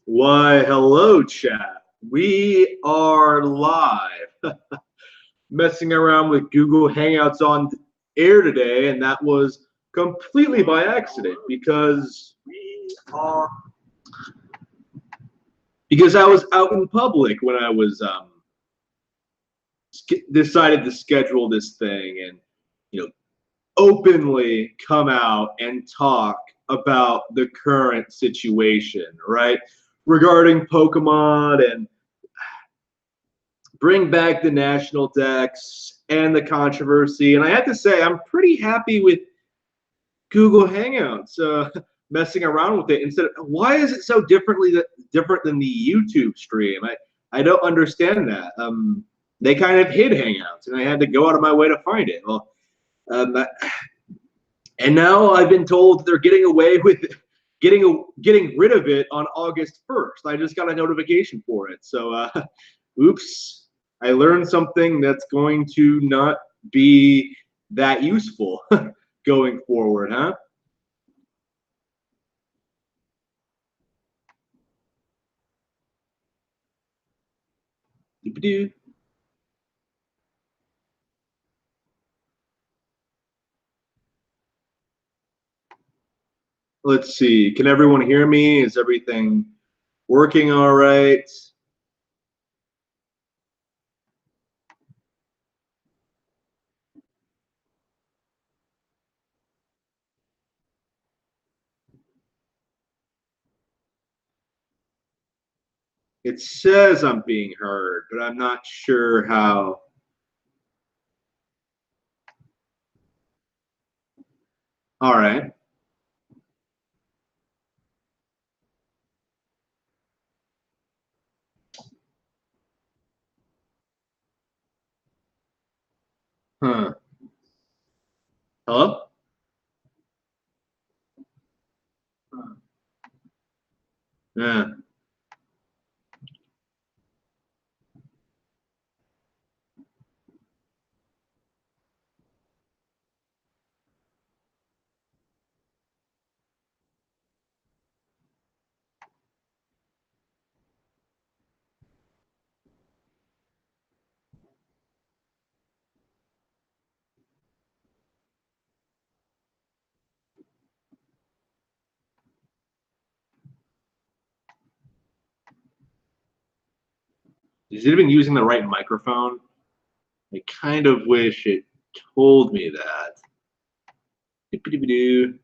Why, hello, chat. We are live. Messing around with Google Hangouts on air today, and that was completely by accident because I was out in public when I was decided to schedule this thing and openly come out and talk about the current situation, right? Regarding Pokemon and bring back the national decks and the controversy. And I have to say, I'm pretty happy with Google Hangouts messing around with it. Instead of, why is it so different than the YouTube stream? I don't understand that. They kind of hid Hangouts, and I had to go out of my way to find it. Well, and now I've been told they're getting away with getting rid of it on August 1st. I just got a notification for it. So, oops. I learned something that's going to not be that useful going forward, huh? Doop-a-doo. Let's see. Can everyone hear me? Is everything working all right? It says I'm being heard, but I'm not sure how. All right. Huh. Hello? Yeah. Is it even using the right microphone? I kind of wish it told me that. Doop-a-doo-ba-doo.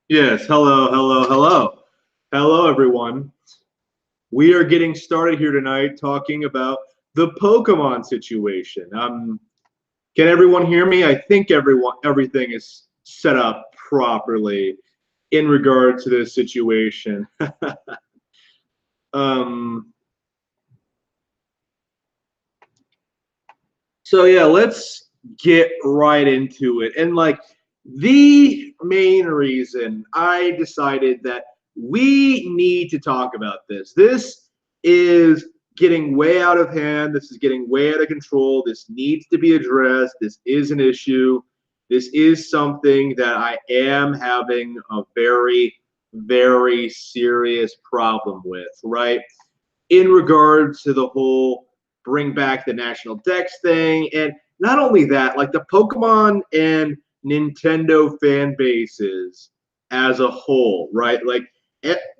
Yes, hello, hello, hello. Hello, everyone. We are getting started here tonight talking about the Pokemon situation. Can everyone hear me? I think everything is set up properly in regard to this situation. So yeah, let's get right into it. And like the main reason I decided that we need to talk about this is getting way out of hand. This is getting way out of control. This needs to be addressed. This is an issue. This is something that I am having a very, very serious problem with, right? In regards to the whole bring back the national dex thing. And not only that, like the Pokemon and Nintendo fan bases as a whole, right? Like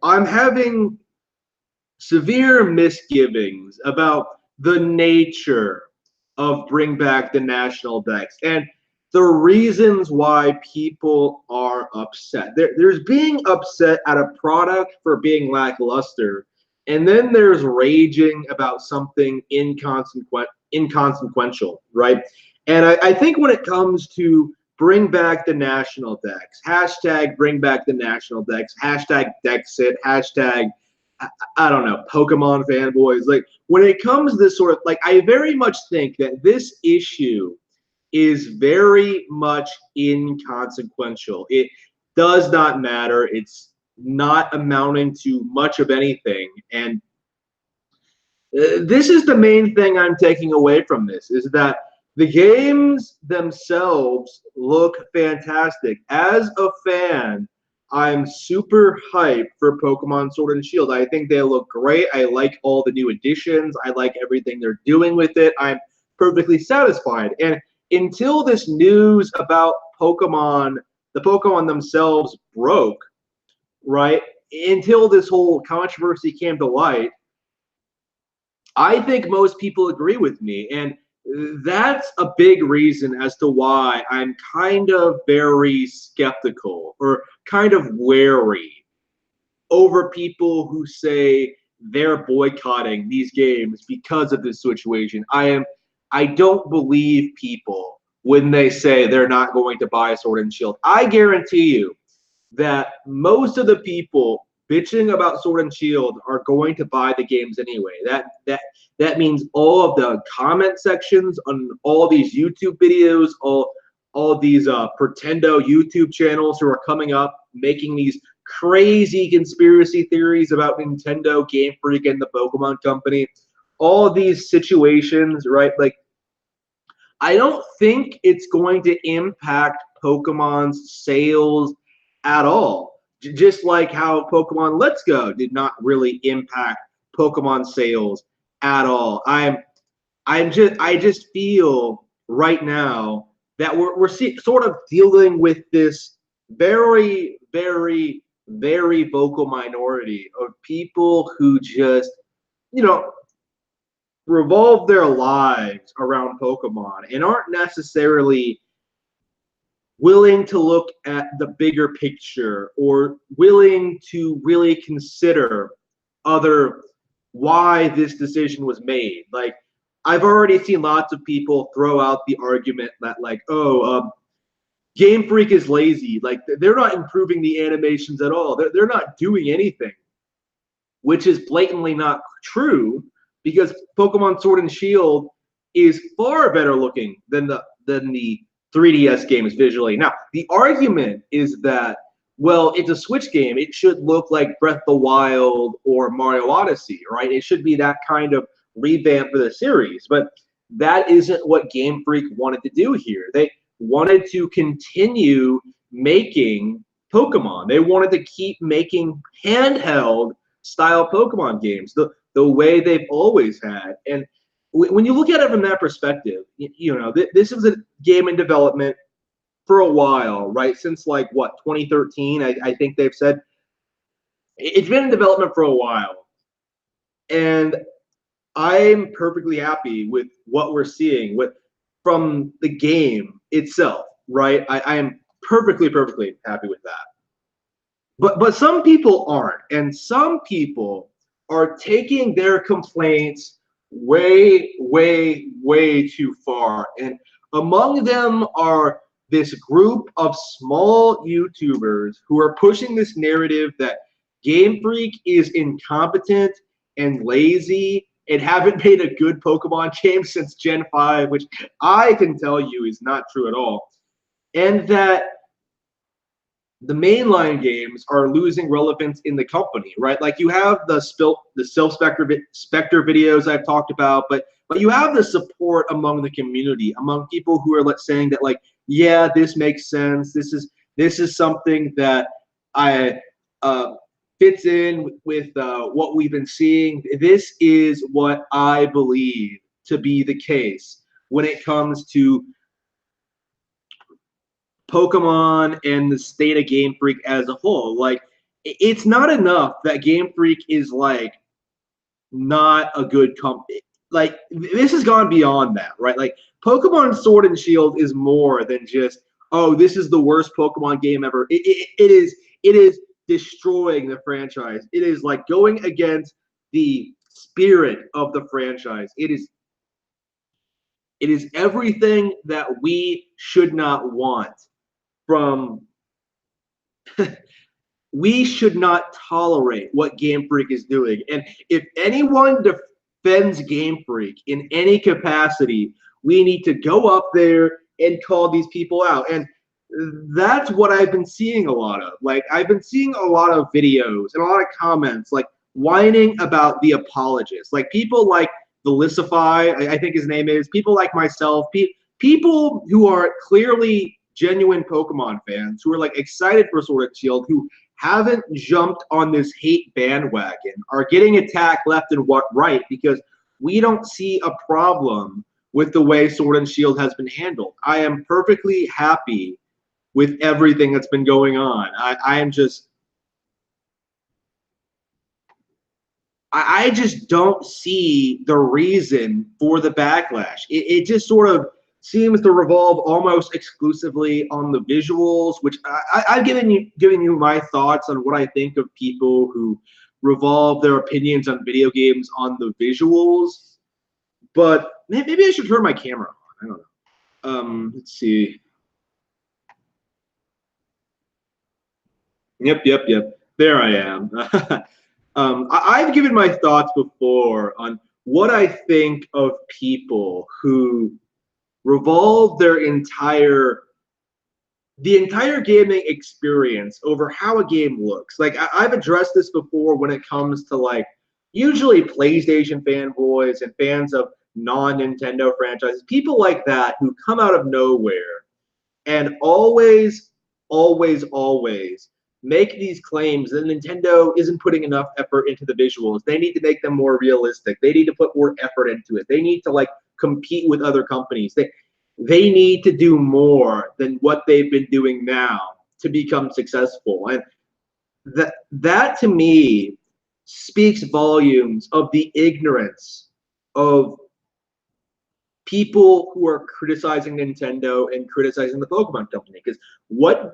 I'm having severe misgivings about the nature of bring back the national dex and the reasons why people are upset. There's being upset at a product for being lackluster, and then there's raging about something inconsequential, right? And I think when it comes to bring back the national dex, hashtag bring back the national dex, hashtag Dexit, hashtag I don't know, Pokemon fanboys. Like when it comes to this sort of like, I very much think that this issue is very much inconsequential. It does not matter. It's not amounting to much of anything. And this is the main thing I'm taking away from this is that the games themselves look fantastic. As a fan, I'm super hyped for Pokemon Sword and Shield. I think they look great. I like all the new additions. I like everything they're doing with it. I'm perfectly satisfied. And until this news about Pokemon, the Pokemon themselves broke, right? Until this whole controversy came to light, I think most people agree with me. And that's a big reason as to why I'm kind of very skeptical or kind of wary over people who say they're boycotting these games because of this situation. I don't believe people when they say they're not going to buy Sword and Shield. I guarantee you that most of the people bitching about Sword and Shield are going to buy the games anyway. That means all of the comment sections on all these YouTube videos, all these Pretendo YouTube channels who are coming up making these crazy conspiracy theories about Nintendo, Game Freak, and the Pokemon Company. All of these situations, right? Like, I don't think it's going to impact Pokemon's sales at all. Just like how Pokemon Let's Go did not really impact Pokemon sales at all. I just feel right now that we're sort of dealing with this very, very, very vocal minority of people who just, you know, revolve their lives around Pokemon and aren't necessarily willing to look at the bigger picture or willing to really consider other why this decision was made. Like, I've already seen lots of people throw out the argument that like, Game Freak is lazy. Like they're not improving the animations at all. They're not doing anything, which is blatantly not true because Pokemon Sword and Shield is far better looking than the 3DS games visually. Now, the argument is that, well, it's a Switch game. It should look like Breath of the Wild or Mario Odyssey, right? It should be that kind of revamp for the series. But that isn't what Game Freak wanted to do here. They wanted to continue making Pokemon. They wanted to keep making handheld style Pokemon games the way they've always had. And when you look at it from that perspective, this was a game in development for a while, right? Since like what 2013, I think they've said it's been in development for a while, and I'm perfectly happy with what we're seeing with from the game itself, right? I am perfectly happy with that. But some people aren't, and some people are taking their complaints way, way, way too far. And among them are this group of small YouTubers who are pushing this narrative that Game Freak is incompetent and lazy and haven't made a good Pokemon game since Gen 5, which I can tell you is not true at all. And that the mainline games are losing relevance in the company, right? Like you have the Silph Spectre videos I've talked about, but you have the support among the community, among people who are saying that like, yeah, this makes sense. This is something that I fits in with what we've been seeing. This is what I believe to be the case when it comes to Pokemon and the state of Game Freak as a whole. Like, it's not enough that Game Freak is like not a good company. Like, this has gone beyond that, right? Like, Pokemon Sword and Shield is more than just, oh, this is the worst Pokemon game ever. It is destroying the franchise. It is like going against the spirit of the franchise. It is everything that we should not want from we should not tolerate what Game Freak is doing. And if anyone defends Game Freak in any capacity, we need to go up there and call these people out. And that's what I've been seeing a lot of. Like, I've been seeing a lot of videos and a lot of comments, like, whining about the apologists. Like, people like Velicify, I think his name is, people like myself, people who are clearly genuine Pokemon fans, who are, like, excited for Sword and Shield, who haven't jumped on this hate bandwagon, are getting attacked left and right because we don't see a problem with the way Sword and Shield has been handled. I am perfectly happy with everything that's been going on. I just don't see the reason for the backlash. It just sort of seems to revolve almost exclusively on the visuals, which I've given you my thoughts on what I think of people who revolve their opinions on video games on the visuals. But maybe I should turn my camera on. I don't know. Let's see. Yep. There I am. I've given my thoughts before on what I think of people who revolve the entire gaming experience over how a game looks. Like, I've addressed this before when it comes to, like, usually PlayStation fanboys and fans of non-Nintendo franchises, people like that who come out of nowhere and always make these claims that Nintendo isn't putting enough effort into the visuals. They need to make them more realistic. They need to put more effort into it. They need to, like, compete with other companies. They need to do more than what they've been doing now to become successful. And that to me speaks volumes of the ignorance of people who are criticizing Nintendo and criticizing the Pokemon Company. Because what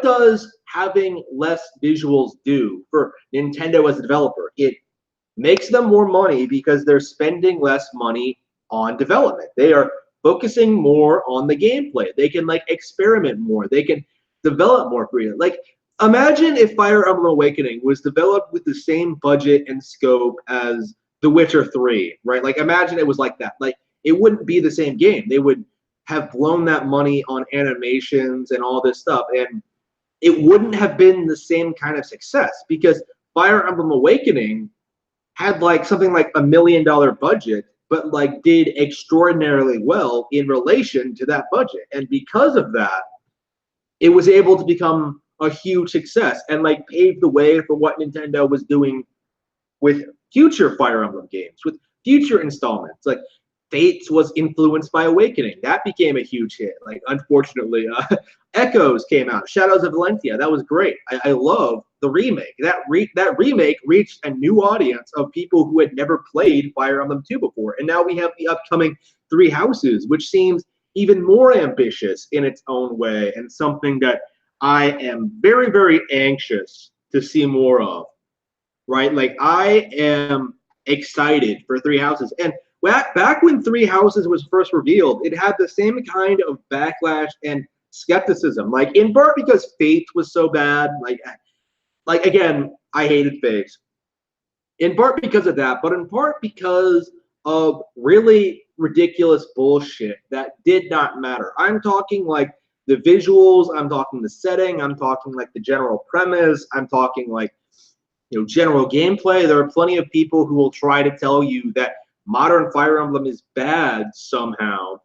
does having less visuals do for Nintendo as a developer? It makes them more money because they're spending less money on development. They are focusing more on the gameplay. They can, like, experiment more. They can develop more freely. Like, imagine if Fire Emblem Awakening was developed with the same budget and scope as The Witcher 3, right? Like, imagine it was like that. Like, it wouldn't be the same game. They would have blown that money on animations and all this stuff, and it wouldn't have been the same kind of success because Fire Emblem Awakening had, like, something like $1 million budget, but, like, did extraordinarily well in relation to that budget. And because of that, it was able to become a huge success and, like, pave the way for what Nintendo was doing with future Fire Emblem games, with future installments. Like, Fates was influenced by Awakening. That became a huge hit. Like, unfortunately, Echoes came out. Shadows of Valentia. That was great. I love the remake. That remake reached a new audience of people who had never played Fire Emblem 2 before. And now we have the upcoming Three Houses, which seems even more ambitious in its own way and something that I am very, very anxious to see more of. Right? Like, I am excited for Three Houses. And back when Three Houses was first revealed, it had the same kind of backlash and skepticism. Like, in part because Fate was so bad. Like again, I hated Fate. In part because of that, but in part because of really ridiculous bullshit that did not matter. I'm talking, like, the visuals. I'm talking the setting. I'm talking, like, the general premise. I'm talking, like, general gameplay. There are plenty of people who will try to tell you that modern Fire Emblem is bad somehow.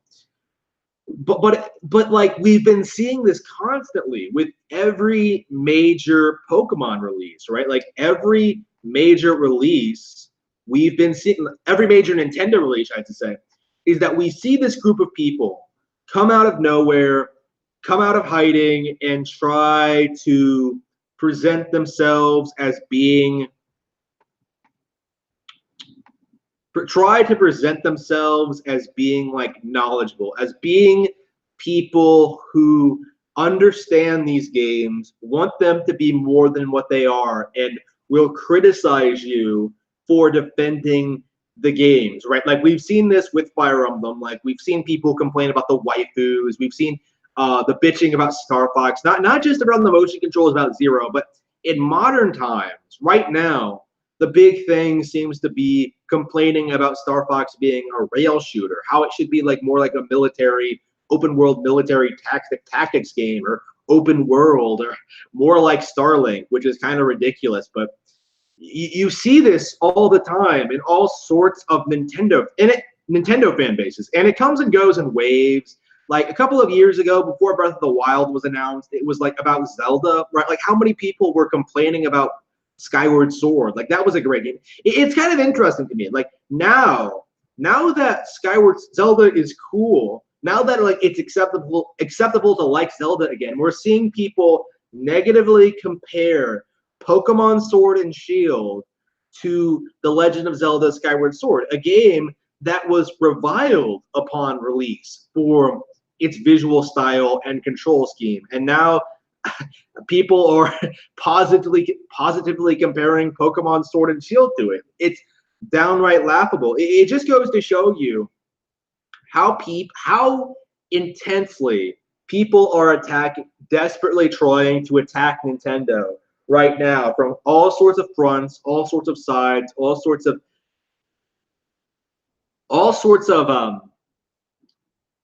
But like, we've been seeing this constantly with every major Pokemon release, right? Like, every major release we've been seeing, every major Nintendo release, I have to say, is that we see this group of people come out of nowhere, come out of hiding, and try to present themselves as being like, knowledgeable, as being people who understand these games, want them to be more than what they are, and will criticize you for defending the games, right? Like, we've seen this with Fire Emblem. Like, we've seen people complain about the waifus. We've seen the bitching about Star Fox, not just around the motion controls about Zero, but in modern times, right now, the big thing seems to be complaining about Star Fox being a rail shooter, how it should be like more like a military, open world military tactics game, or open world, or more like Starlink, which is kind of ridiculous. But you see this all the time in all sorts of Nintendo fan bases, and it comes and goes in waves. Like a couple of years ago, before Breath of the Wild was announced, it was like about Zelda, right? Like how many people were complaining about Skyward Sword? Like that was a great game. It's kind of interesting to me. Like now that Skyward Zelda is cool, now that like it's acceptable to like Zelda again, we're seeing people negatively compare Pokemon Sword and Shield to The Legend of Zelda Skyward Sword, a game that was reviled upon release for its visual style and control scheme. And now people are positively comparing Pokemon Sword and Shield to it. It's downright laughable. It just goes to show you how intensely people are desperately trying to attack Nintendo right now from all sorts of fronts, all sorts of sides, all sorts of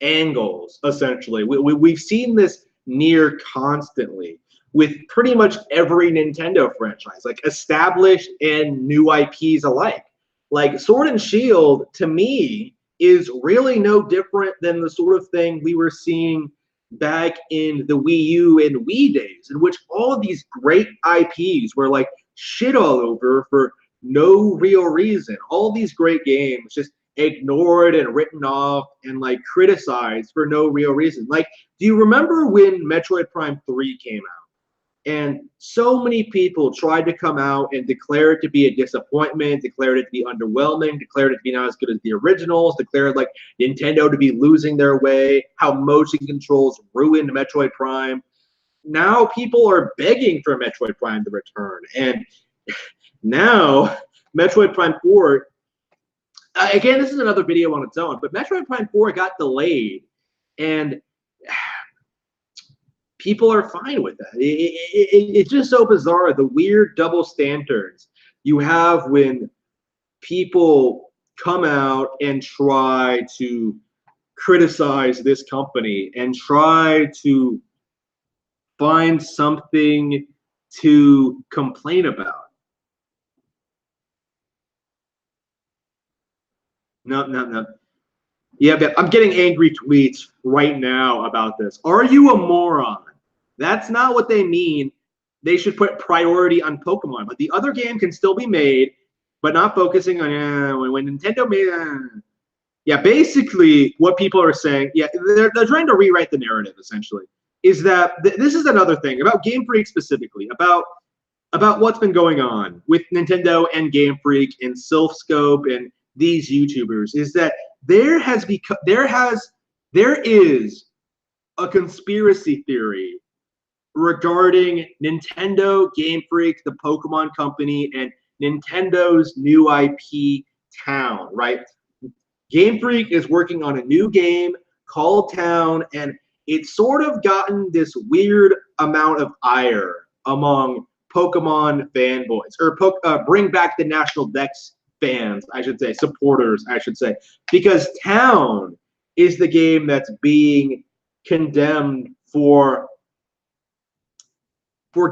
angles. Essentially, we've seen this near constantly with pretty much every Nintendo franchise, like established and new IPs alike. Like Sword and Shield, to me, is really no different than the sort of thing we were seeing back in the Wii U and Wii days, in which all of these great IPs were like shit all over for no real reason. All these great games just ignored and written off and like criticized for no real reason. Like, do you remember when Metroid Prime 3 came out? And so many people tried to come out and declare it to be a disappointment, declared it to be underwhelming, declared it to be not as good as the originals, declared like Nintendo to be losing their way, how motion controls ruined Metroid Prime. Now people are begging for Metroid Prime to return. And now Metroid Prime 4, again, this is another video on its own, but Metroid Prime 4 got delayed. And people are fine with that. It's just so bizarre, the weird double standards you have when people come out and try to criticize this company and try to find something to complain about. No. Yeah, but I'm getting angry tweets right now about this. Are you a moron? That's not what they mean. They should put priority on Pokemon. But the other game can still be made, but not focusing on when Nintendo made. Yeah, basically what people are saying, yeah, they're trying to rewrite the narrative, essentially, is that this is another thing about Game Freak specifically, about what's been going on with Nintendo and Game Freak and Silphscope and these YouTubers, is that there is a conspiracy theory regarding Nintendo, Game Freak, the Pokemon Company, and Nintendo's new IP, Town, right? Game Freak is working on a new game called Town, and it's sort of gotten this weird amount of ire among Pokemon fanboys, or Bring Back the National Dex fans, I should say, supporters, I should say, because Town is the game that's being condemned for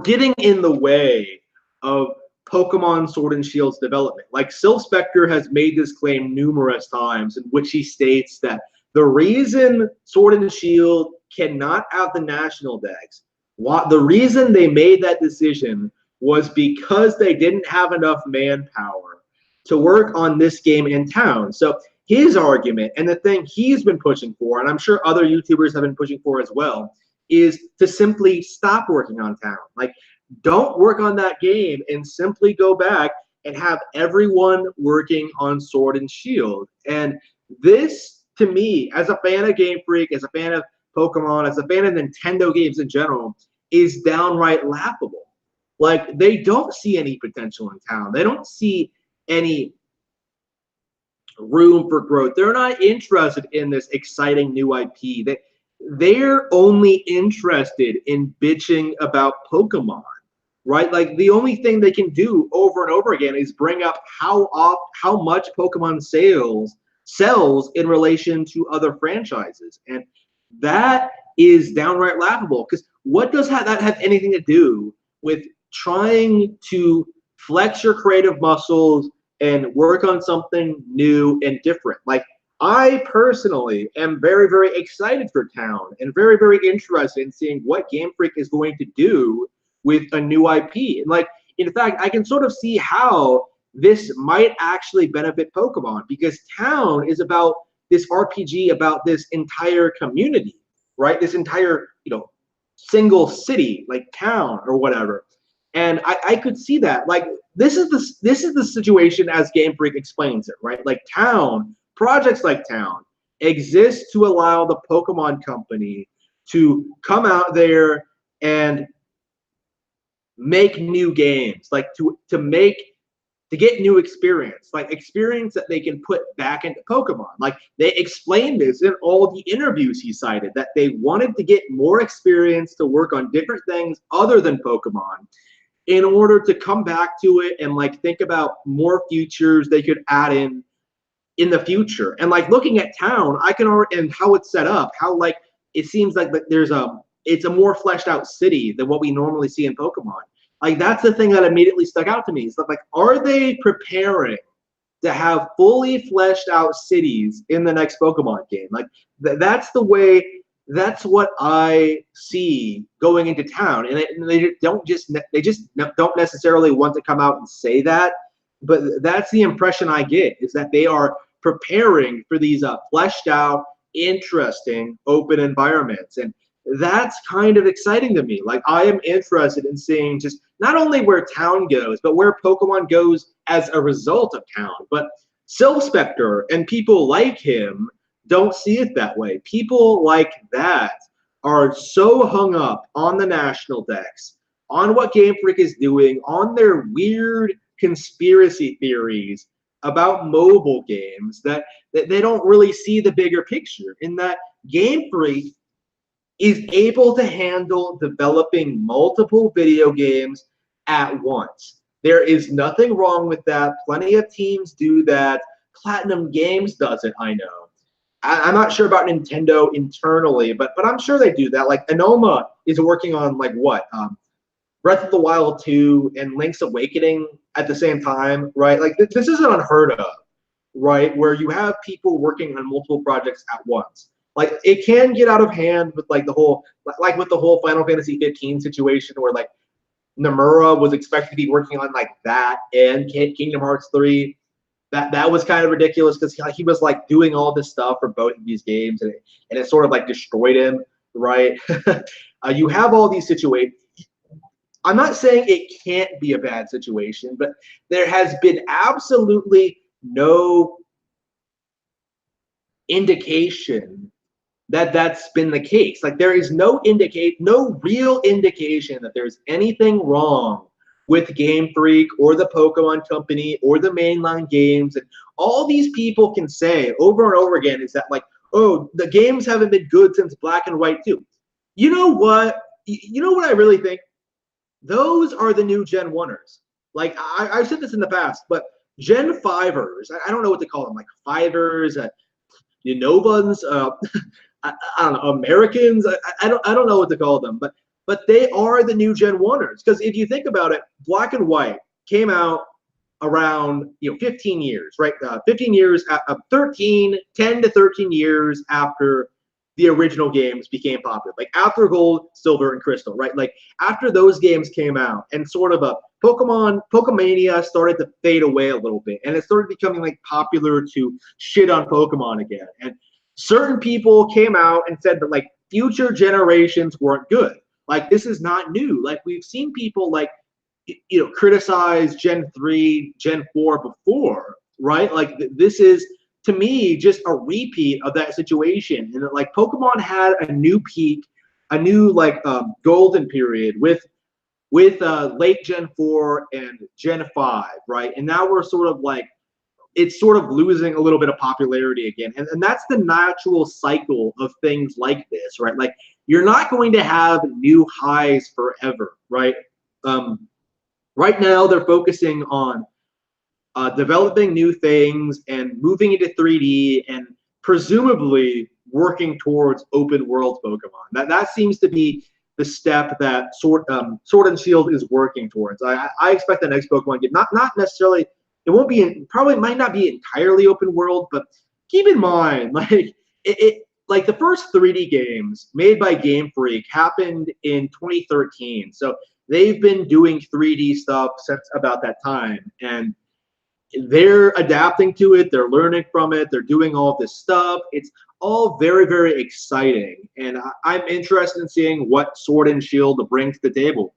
getting in the way of Pokemon Sword and Shield's development. Like, Sylph Spectre has made this claim numerous times, in which he states that the reason Sword and Shield cannot out the National Dex, the reason they made that decision was because they didn't have enough manpower to work on this game in Town. So his argument, and the thing he's been pushing for, and I'm sure other YouTubers have been pushing for as well, is to simply stop working on Town. Like, don't work on that game and simply go back and have everyone working on Sword and Shield. And this, to me, as a fan of Game Freak, as a fan of Pokemon, as a fan of Nintendo games in general, is downright laughable. Like, they don't see any potential in Town. They don't see any room for growth. They're not interested in this exciting new IP. they're only interested in bitching about Pokemon, right? Like the only thing they can do over and over again is bring up how much Pokemon sells in relation to other franchises, and that is downright laughable. Because what does that have anything to do with trying to flex your creative muscles and work on something new and different? Like I personally am very, very excited for Town and very, very interested in seeing what Game Freak is going to do with a new IP. And like, in fact, I can sort of see how this might actually benefit Pokemon because Town is about this RPG about this entire community, right? This entire, single city, like town or whatever. And I could see that. Like this is the situation as Game Freak explains it, right? Like Town, projects like Town exist to allow the Pokemon company to come out there and make new games, like to get new experience, like experience that they can put back into Pokemon. Like they explained this in all the interviews he cited, that they wanted to get more experience to work on different things other than Pokemon in order to come back to it and like think about more features they could add in the future. And like looking at Town, I can already, and how it's set up, how like it seems like it's a more fleshed out city than what we normally see in Pokemon. Like that's the thing that immediately stuck out to me. It's like, are they preparing to have fully fleshed out cities in the next Pokemon game? Like that's the way. That's what I see going into Town, and they just don't necessarily want to come out and say that, but that's the impression I get, is that they are preparing for these fleshed out, interesting, open environments, and that's kind of exciting to me. Like I am interested in seeing just not only where Town goes, but where Pokemon goes as a result of Town. But Sylspectre and people like him don't see it that way. People like that are so hung up on the national decks, on what Game Freak is doing, on their weird conspiracy theories about mobile games, that they don't really see the bigger picture, in that Game Freak is able to handle developing multiple video games at once. There is nothing wrong with that. Plenty of teams do that. Platinum Games does it, I know. I'm not sure about Nintendo internally, but I'm sure they do that. Like Anoma is working on like what? Breath of the Wild 2 and Link's Awakening at the same time, right? Like this isn't unheard of, right? Where you have people working on multiple projects at once. Like it can get out of hand with like with the whole Final Fantasy 15 situation, where like Nomura was expected to be working on like that and Kingdom Hearts 3. That was kind of ridiculous because he was like doing all this stuff for both of these games, and it sort of like destroyed him, right? You have all these situations. I'm not saying it can't be a bad situation, but there has been absolutely no indication that that's been the case. Like there is no real indication that there's anything wrong with Game Freak or the Pokemon Company or the mainline games. And all these people can say over and over again is that like, oh, the games haven't been good since Black and White 2. You know what? You know what I really think? Those are the new Gen 1ers. Like I've said this in the past, but Gen 5ers, I don't know what to call them, like 5ers, Novans, I don't know, Americans. I don't know what to call them, but they are the new Gen 1ers. Because if you think about it, Black and White came out around 15 years, right? 15 years, 10 to 13 years after the original games became popular. Like after Gold, Silver, and Crystal, right? Like after those games came out, and sort of Pokemania started to fade away a little bit, and it started becoming like popular to shit on Pokemon again. And certain people came out and said that like future generations weren't good. Like this is not new. Like we've seen people like criticize Gen 3, Gen 4 before, right? Like this is, to me, just a repeat of that situation. And like Pokemon had a new peak, a new like golden period with late Gen 4 and Gen 5, right? And now we're sort of like it's sort of losing a little bit of popularity again. And that's the natural cycle of things like this, right? Like, you're not going to have new highs forever, right? Right now, they're focusing on developing new things and moving into 3D and presumably working towards open world Pokemon. That seems to be the step that Sword and Shield is working towards. I expect the next Pokemon game, not necessarily, it won't be probably might not be entirely open world, but keep in mind, like like the first 3D games made by Game Freak happened in 2013. So they've been doing 3D stuff since about that time, and they're adapting to it, they're learning from it, they're doing all this stuff. It's all very, very exciting, and I'm interested in seeing what Sword and Shield bring to the table.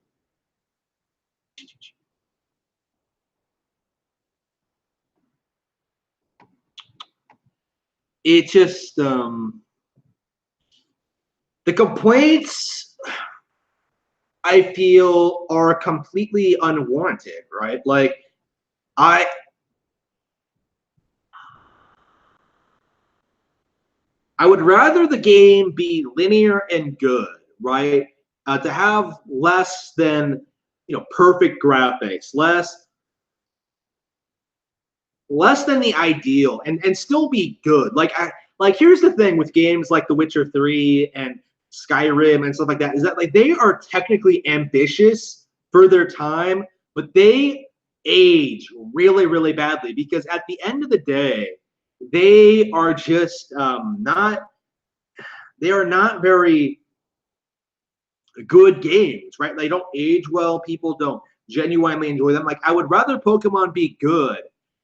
It just the complaints I feel are completely unwarranted, right? Like, I would rather the game be linear and good, right? To have less than, perfect graphics, less than the ideal, and still be good. Like here's the thing with games like The Witcher 3 and Skyrim and stuff like that, is that like they are technically ambitious for their time, but they age really, really badly because at the end of the day, they are just not they are not very good games, right? They don't age well. People don't genuinely enjoy them. Like, I would rather Pokemon be good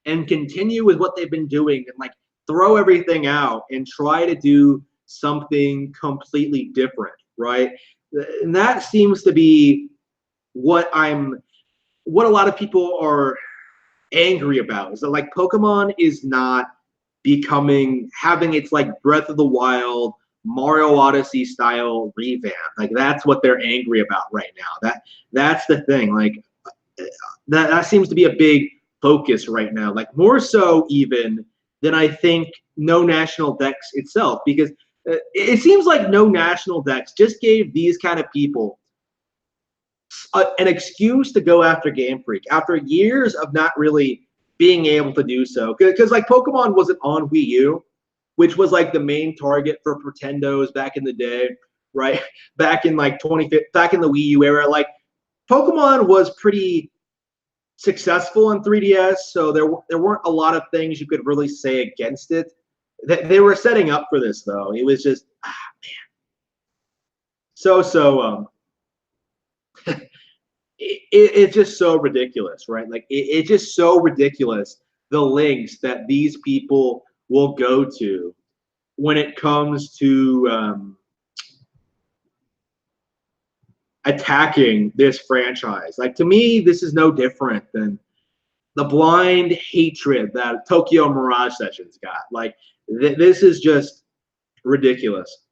and continue with what they've been doing and like throw everything out and try to do something completely different, right? And that seems to be what what a lot of people are angry about, is that like Pokemon is not having its like Breath of the Wild, Mario Odyssey style revamp. Like, that's what they're angry about right now. That's the thing. Like, that seems to be a big focus right now. Like, more so even than I think No National Dex itself, because it seems like No National Dex just gave these kind of people an excuse to go after Game Freak after years of not really being able to do so. Because like Pokemon wasn't on Wii U, which was like the main target for Pretendos back in the day, right? Back in like back in the Wii U era, like Pokemon was pretty successful in 3DS, so there weren't a lot of things you could really say against it. They were setting up for this though. It was just man, it's just so ridiculous, right? Like it's just so ridiculous the lengths that these people will go to when it comes to attacking this franchise. Like, to me, this is no different than the blind hatred that Tokyo Mirage Sessions got. Like, this is just ridiculous.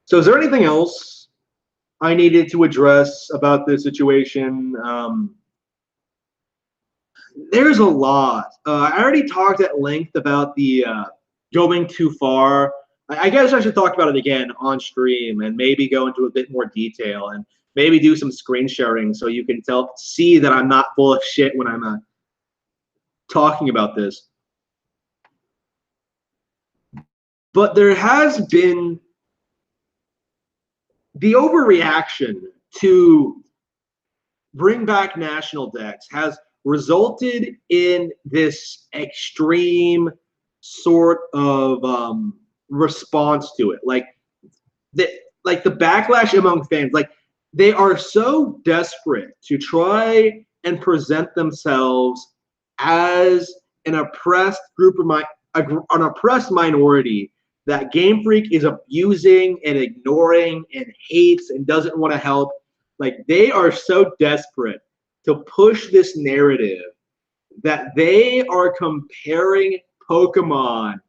So is there anything else I needed to address about this situation? There's a lot. I already talked at length about the going too far. I guess I should talk about it again on stream and maybe go into a bit more detail and maybe do some screen sharing so you can see that I'm not full of shit when I'm talking about this. But there has been the overreaction to bring back National Dex has resulted in this extreme sort of response to it. Like the backlash among fans, like they are so desperate to try and present themselves as an oppressed an oppressed minority that Game Freak is abusing and ignoring and hates and doesn't want to help. Like, they are so desperate to push this narrative that they are comparing Pokemon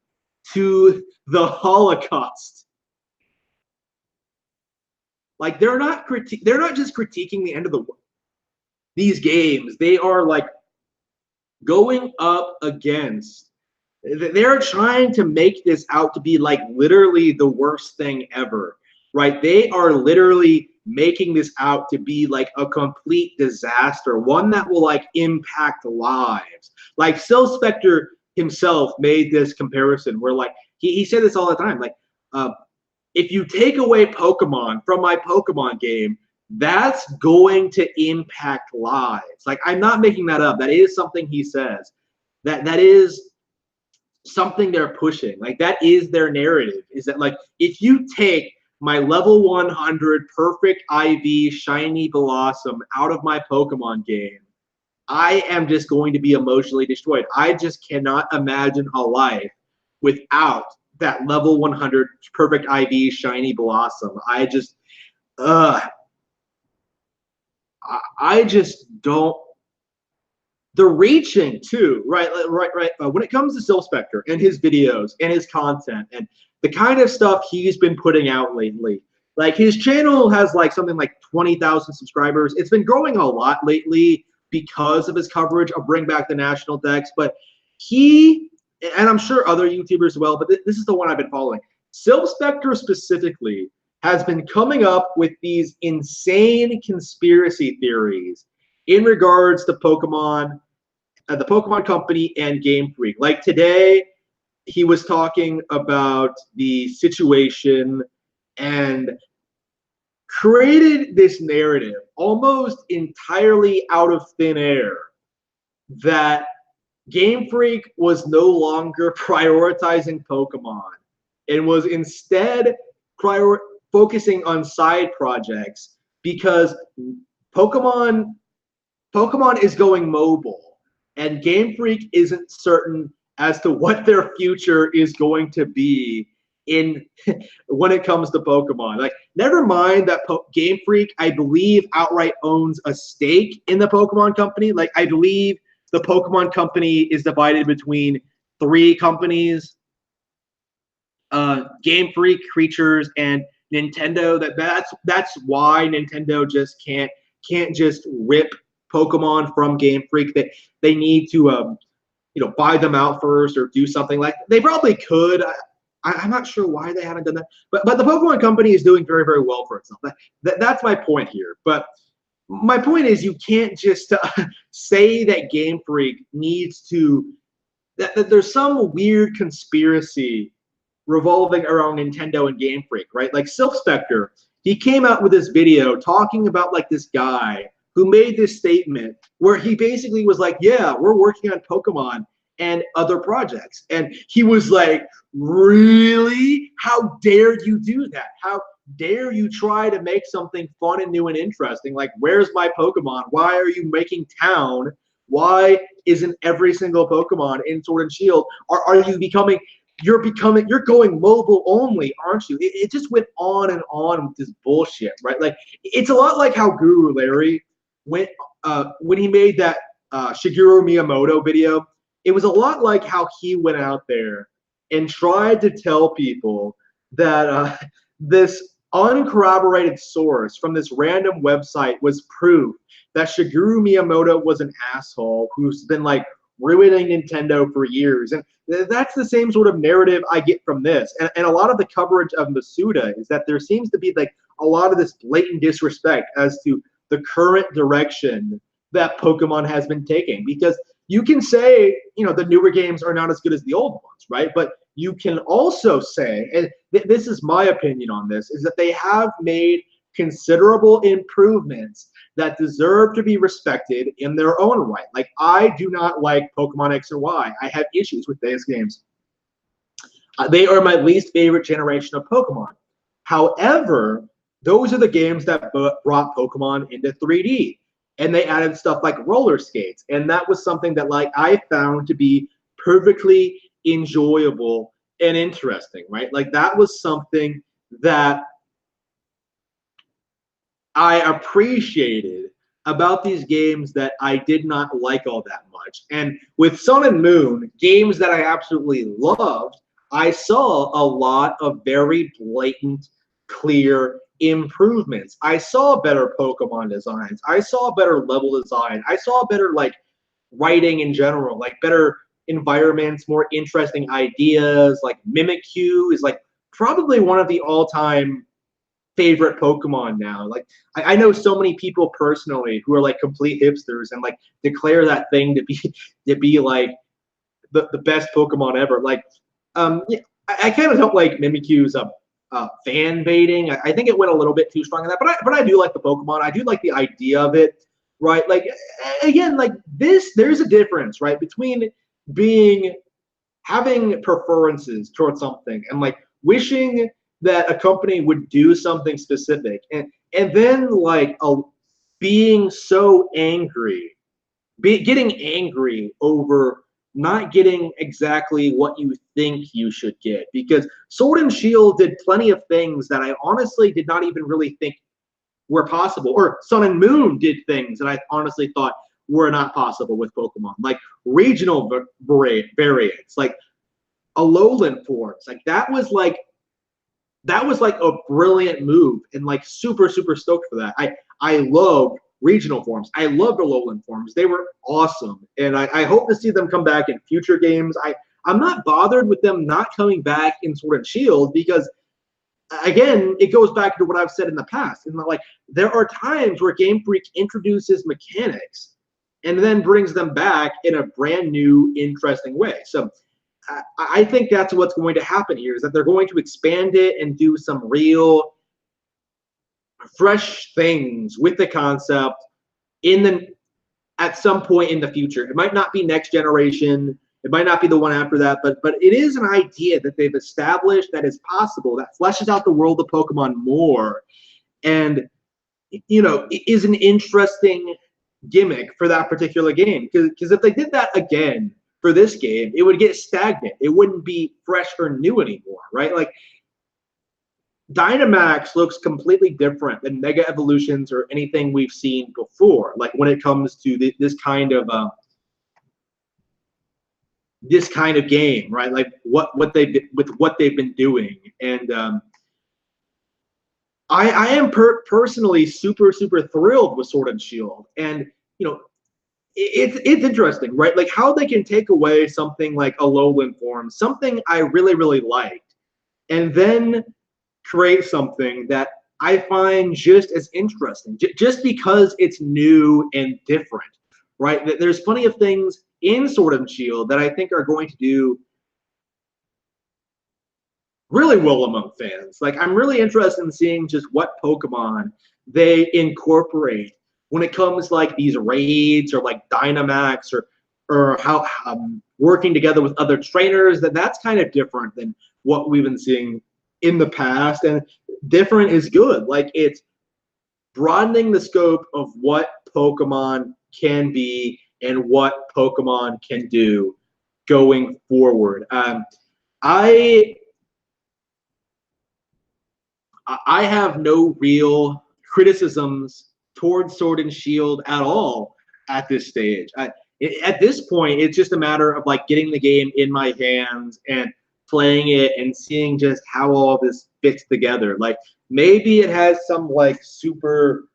to the Holocaust. Like they're not just critiquing the end of these games. They are like going up against. They're trying to make this out to be like literally the worst thing ever, right? They are literally making this out to be like a complete disaster, one that will like impact lives. Like Phil Spector himself made this comparison where like he said this all the time, like if you take away Pokemon from my Pokemon game, that's going to impact lives. Like I'm not making that up. That is something he says. That is something they're pushing. Like that is their narrative. Is that like if you take my level 100 perfect IV shiny Blossom out of my Pokemon game, I am just going to be emotionally destroyed. I just cannot imagine a life without that level 100 perfect IV shiny Blossom. I just I just don't. The reaching too, right? When it comes to Sil Spector and his videos and his content and the kind of stuff he's been putting out lately, like his channel has like something like 20,000 subscribers. It's been growing a lot lately because of his coverage of Bring Back the National Dex. But he, and I'm sure other YouTubers as well, but this is the one I've been following. Sil Spector specifically has been coming up with these insane conspiracy theories in regards to Pokemon, the Pokemon Company, and Game Freak. Like today, he was talking about the situation and created this narrative almost entirely out of thin air that Game Freak was no longer prioritizing Pokemon and was instead focusing on side projects because Pokemon is going mobile, and Game Freak isn't certain as to what their future is going to be in when it comes to Pokemon. Like, never mind that Game Freak, I believe, outright owns a stake in the Pokemon Company. Like, I believe the Pokemon Company is divided between 3 companies: Game Freak, Creatures, and Nintendo. That's why Nintendo just can't just rip Pokemon from Game Freak. They need to buy them out first or do something. Like they probably could. I'm not sure why they haven't done that, but the Pokemon Company is doing very, very well for itself. That's my point here. But my point is, you can't just say that Game Freak needs to. That there's some weird conspiracy revolving around Nintendo and Game Freak, right? Like Silph Spector, he came out with this video talking about like this guy who made this statement where he basically was like, yeah, we're working on Pokemon and other projects. And he was like, really? How dare you do that? How dare you try to make something fun and new and interesting? Like, where's my Pokemon? Why are you making town? Why isn't every single Pokemon in Sword and Shield? Are you becoming you're going mobile only, aren't you? It just went on and on with this bullshit, right? Like, it's a lot like how Guru Larry went when he made that Shigeru Miyamoto video. It was a lot like how he went out there and tried to tell people that this uncorroborated source from this random website was proof that Shigeru Miyamoto was an asshole who's been like ruining Nintendo for years. And that's the same sort of narrative I get from this. And a lot of the coverage of Masuda is that there seems to be like a lot of this blatant disrespect as to the current direction that Pokemon has been taking. Because you can say, the newer games are not as good as the old ones, right? But you can also say, and this is my opinion on this, is that they have made considerable improvements that deserve to be respected in their own right. Like, I do not like Pokemon X or Y. I have issues with these games. They are my least favorite generation of Pokemon. However, those are the games that brought Pokemon into 3D. And they added stuff like roller skates. And that was something that like I found to be perfectly enjoyable and interesting, right? Like, that was something that I appreciated about these games that I did not like all that much. And with Sun and Moon, games that I absolutely loved, I saw a lot of very blatant, clear improvements. I saw better Pokemon designs. I saw better level design. I saw better like writing in general, like better environments, more interesting ideas. Like Mimikyu is like probably one of the all-time favorite Pokemon now. Like I know so many people personally who are like complete hipsters and like declare that thing to be like the best Pokemon ever. Like yeah, I kind of don't like Mimikyu's fan baiting. I think it went a little bit too strong in that, but I do like the Pokemon. I do like the idea of it, right? Like again, like this, there's a difference, right, between being having preferences towards something and like wishing that a company would do something specific and then like being so angry, getting angry over not getting exactly what you think you should get, because Sword and Shield did plenty of things that I honestly did not even really think were possible, or Sun and Moon did things that I honestly thought were not possible with Pokemon, like regional variants, like Alolan forms. Like that was like a brilliant move, and like super stoked for that. I loved regional forms. I loved Alolan forms. They were awesome, and I hope to see them come back in future games. I'm not bothered with them not coming back in Sword and Shield, because again, it goes back to what I've said in the past. And like there are times where Game Freak introduces mechanics and then brings them back in a brand new, interesting way. So I think that's what's going to happen here, is that they're going to expand it and do some real fresh things with the concept in the at some point in the future. It might not be next generation, it might not be the one after that, but it is an idea that they've established that is possible, that fleshes out the world of Pokemon more, and you know, is an interesting gimmick for that particular game. Because if they did that again for this game, it would get stagnant. It wouldn't be fresh or new anymore, right? Like Dynamax looks completely different than Mega Evolutions or anything we've seen before. Like when it comes to this kind of game, right? Like what they've been doing, and I am personally super thrilled with Sword and Shield, and you know, it's interesting, right? Like how they can take away something like Alolan form, something I really liked, and then create something that I find just as interesting, just because it's new and different, right? There's plenty of things in Sword and Shield that I think are going to do really well among fans. Like I'm really interested in seeing just what Pokemon they incorporate when it comes like these raids or like Dynamax or how working together with other trainers. That's kind of different than what we've been seeing in the past, and different is good. Like it's broadening the scope of what Pokemon can be and what Pokemon can do going forward. I I have no real criticisms towards Sword and Shield at all at this stage. At this point, it's just a matter of like getting the game in my hands and playing it and seeing just how all this fits together. Like maybe it has some like super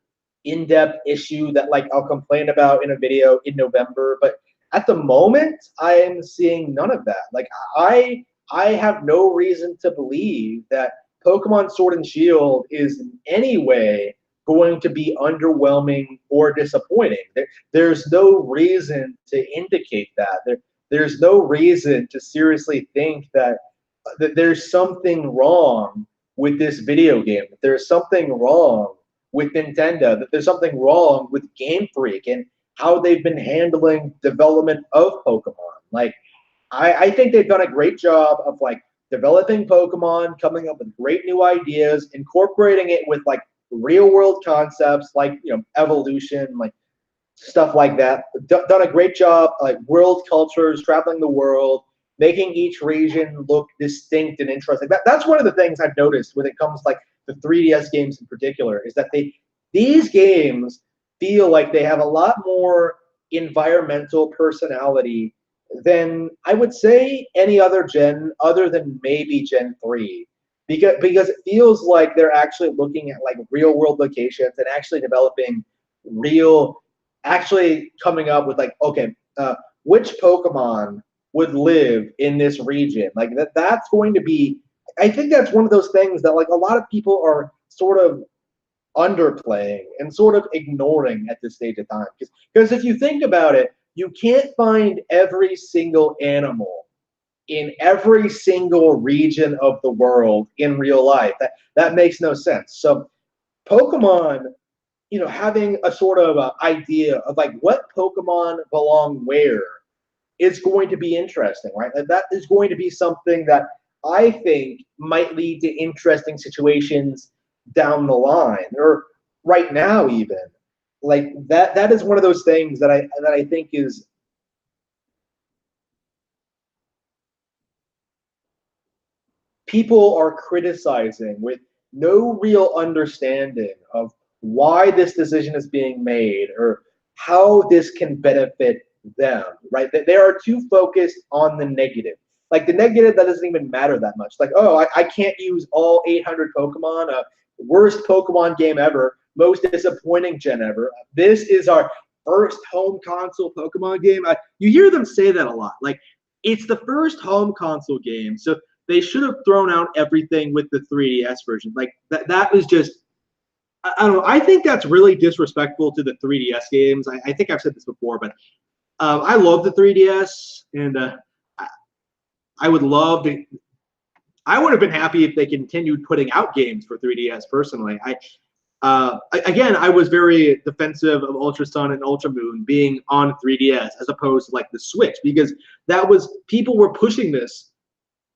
in-depth issue that like I'll complain about in a video in November, but at the moment I am seeing none of that. Like I have no reason to believe that Pokemon Sword and Shield is in any way going to be underwhelming or disappointing. There's no reason to indicate that. There's no reason to seriously think that there's something wrong with this video game, that there's something wrong with Nintendo, that there's something wrong with Game Freak and how they've been handling development of Pokemon. Like, I think they've done a great job of like developing Pokemon, coming up with great new ideas, incorporating it with like real world concepts like, you know, evolution, like stuff like that. Done a great job like world cultures, traveling the world, making each region look distinct and interesting. That's one of the things I've noticed when it comes like the 3DS games in particular, is that these games feel like they have a lot more environmental personality than I would say any other gen other than maybe Gen 3. because it feels like they're actually looking at like real world locations and actually developing real, actually coming up with like, okay, which Pokemon would live in this region? Like that's going to be. I think that's one of those things that like a lot of people are sort of underplaying and sort of ignoring at this stage of time. Because if you think about it, you can't find every single animal in every single region of the world in real life. That makes no sense. So Pokemon, having a sort of idea of like what Pokemon belong where is going to be interesting, right? And that is going to be something that I think might lead to interesting situations down the line or right now even. Like that is one of those things that I think is people are criticizing with no real understanding of why this decision is being made or how this can benefit them, right? That they are too focused on the negative. Like the negative, that doesn't even matter that much. Like, oh, I can't use all 800 Pokemon. Worst Pokemon game ever. Most disappointing gen ever. This is our first home console Pokemon game. You hear them say that a lot. Like, it's the first home console game. So they should have thrown out everything with the 3DS version. Like that was just I don't know. I think that's really disrespectful to the 3DS games. I think I've said this before, but I love the 3DS, and I would love to. I would have been happy if they continued putting out games for 3DS. Personally, again, I was very defensive of Ultra Sun and Ultra Moon being on 3DS as opposed to like the Switch because that was people were pushing this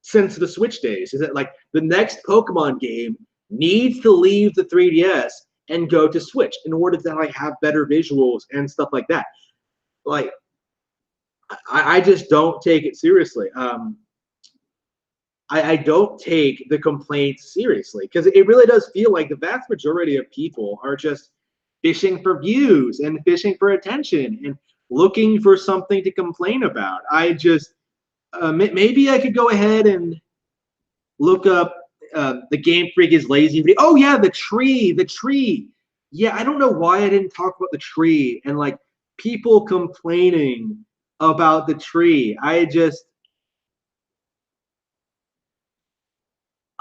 since the Switch days. Is that like the next Pokemon game needs to leave the 3DS and go to Switch in order to like have better visuals and stuff like that. Like I just don't take it seriously. I don't take the complaints seriously because it really does feel like the vast majority of people are just fishing for views and fishing for attention and looking for something to complain about. I just maybe I could go ahead and look up the Game Freak is lazy video. Oh yeah, the tree. Yeah, I don't know why I didn't talk about the tree and like people complaining about the tree.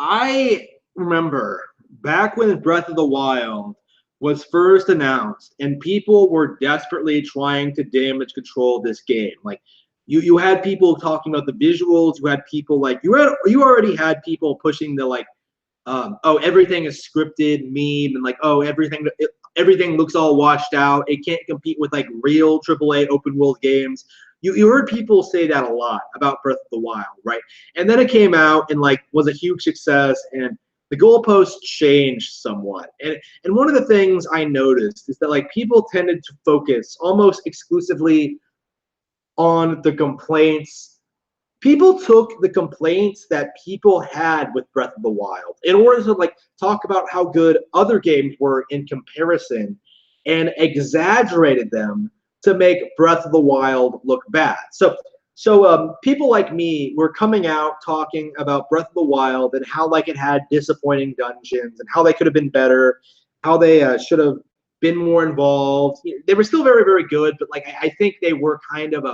I remember back when Breath of the Wild was first announced and people were desperately trying to damage control this game. Like you had people talking about the visuals, you had people like you already had people pushing the like oh everything is scripted meme and like oh everything looks all washed out. It can't compete with like real AAA open world games. You heard people say that a lot about Breath of the Wild, right? And then it came out and like was a huge success, and the goalposts changed somewhat. And one of the things I noticed is that like people tended to focus almost exclusively on the complaints. People took the complaints that people had with Breath of the Wild in order to like talk about how good other games were in comparison and exaggerated them to make Breath of the Wild look bad. So people like me were coming out talking about Breath of the Wild and how like it had disappointing dungeons and how they could have been better, how they should have been more involved. They were still very, very good, but like I think they were kind of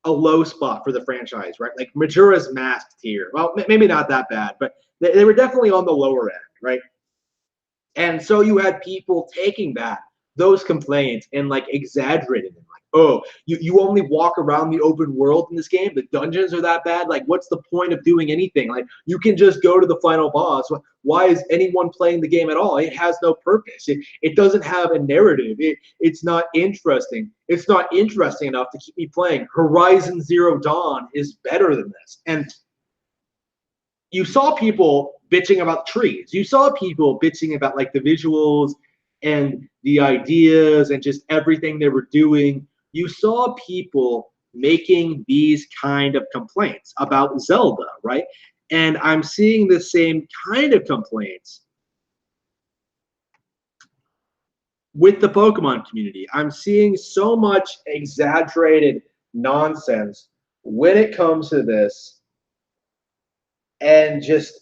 a low spot for the franchise, right? Like Majora's Mask tier. Well, maybe not that bad, but they were definitely on the lower end, right? And so you had people taking those complaints and like exaggerating them. Like, oh, you only walk around the open world in this game. The dungeons are that bad. Like, what's the point of doing anything? Like, you can just go to the final boss. Why is anyone playing the game at all? It has no purpose. It doesn't have a narrative. It's not interesting. It's not interesting enough to keep me playing. Horizon Zero Dawn is better than this. And you saw people bitching about trees. You saw people bitching about like the visuals and the ideas and just everything they were doing. You saw people making these kind of complaints about Zelda, right? And I'm seeing the same kind of complaints with the Pokemon community. I'm seeing so much exaggerated nonsense when it comes to this. and just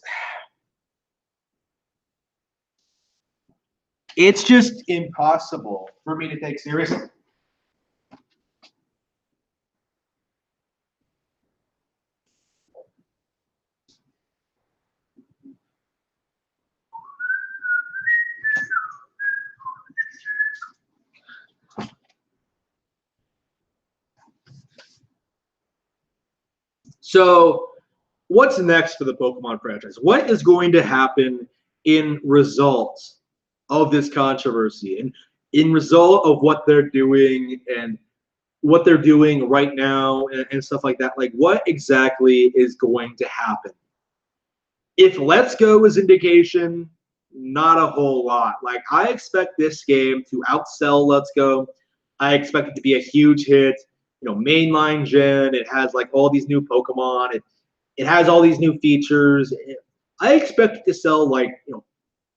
it's just impossible for me to take seriously. So, what's next for the Pokemon franchise? What is going to happen in results of this controversy and in result of what they're doing and what they're doing right now and stuff like that? Like, what exactly is going to happen? If Let's Go is indication, not a whole lot. Like, I expect this game to outsell Let's Go. I expect it to be a huge hit. You know, mainline gen. It has like all these new Pokemon. It has all these new features. I expect it to sell like,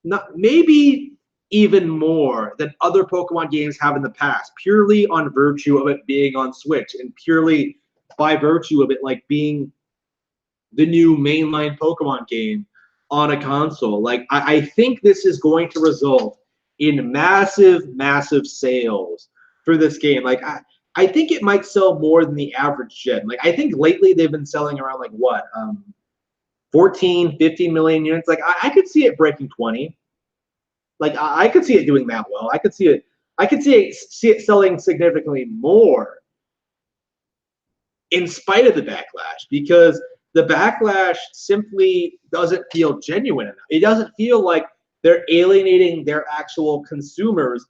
not maybe even more than other Pokemon games have in the past, purely on virtue of it being on Switch and purely by virtue of it like being the new mainline Pokemon game on a console. Like I think this is going to result in massive, massive sales for this game. Like I think it might sell more than the average gen. Like I think lately they've been selling around like what, 14, 15 million units. Like I could see it breaking 20. Like I could see it doing that well. I could see it. I could see it selling significantly more in spite of the backlash, because the backlash simply doesn't feel genuine enough. It doesn't feel like they're alienating their actual consumers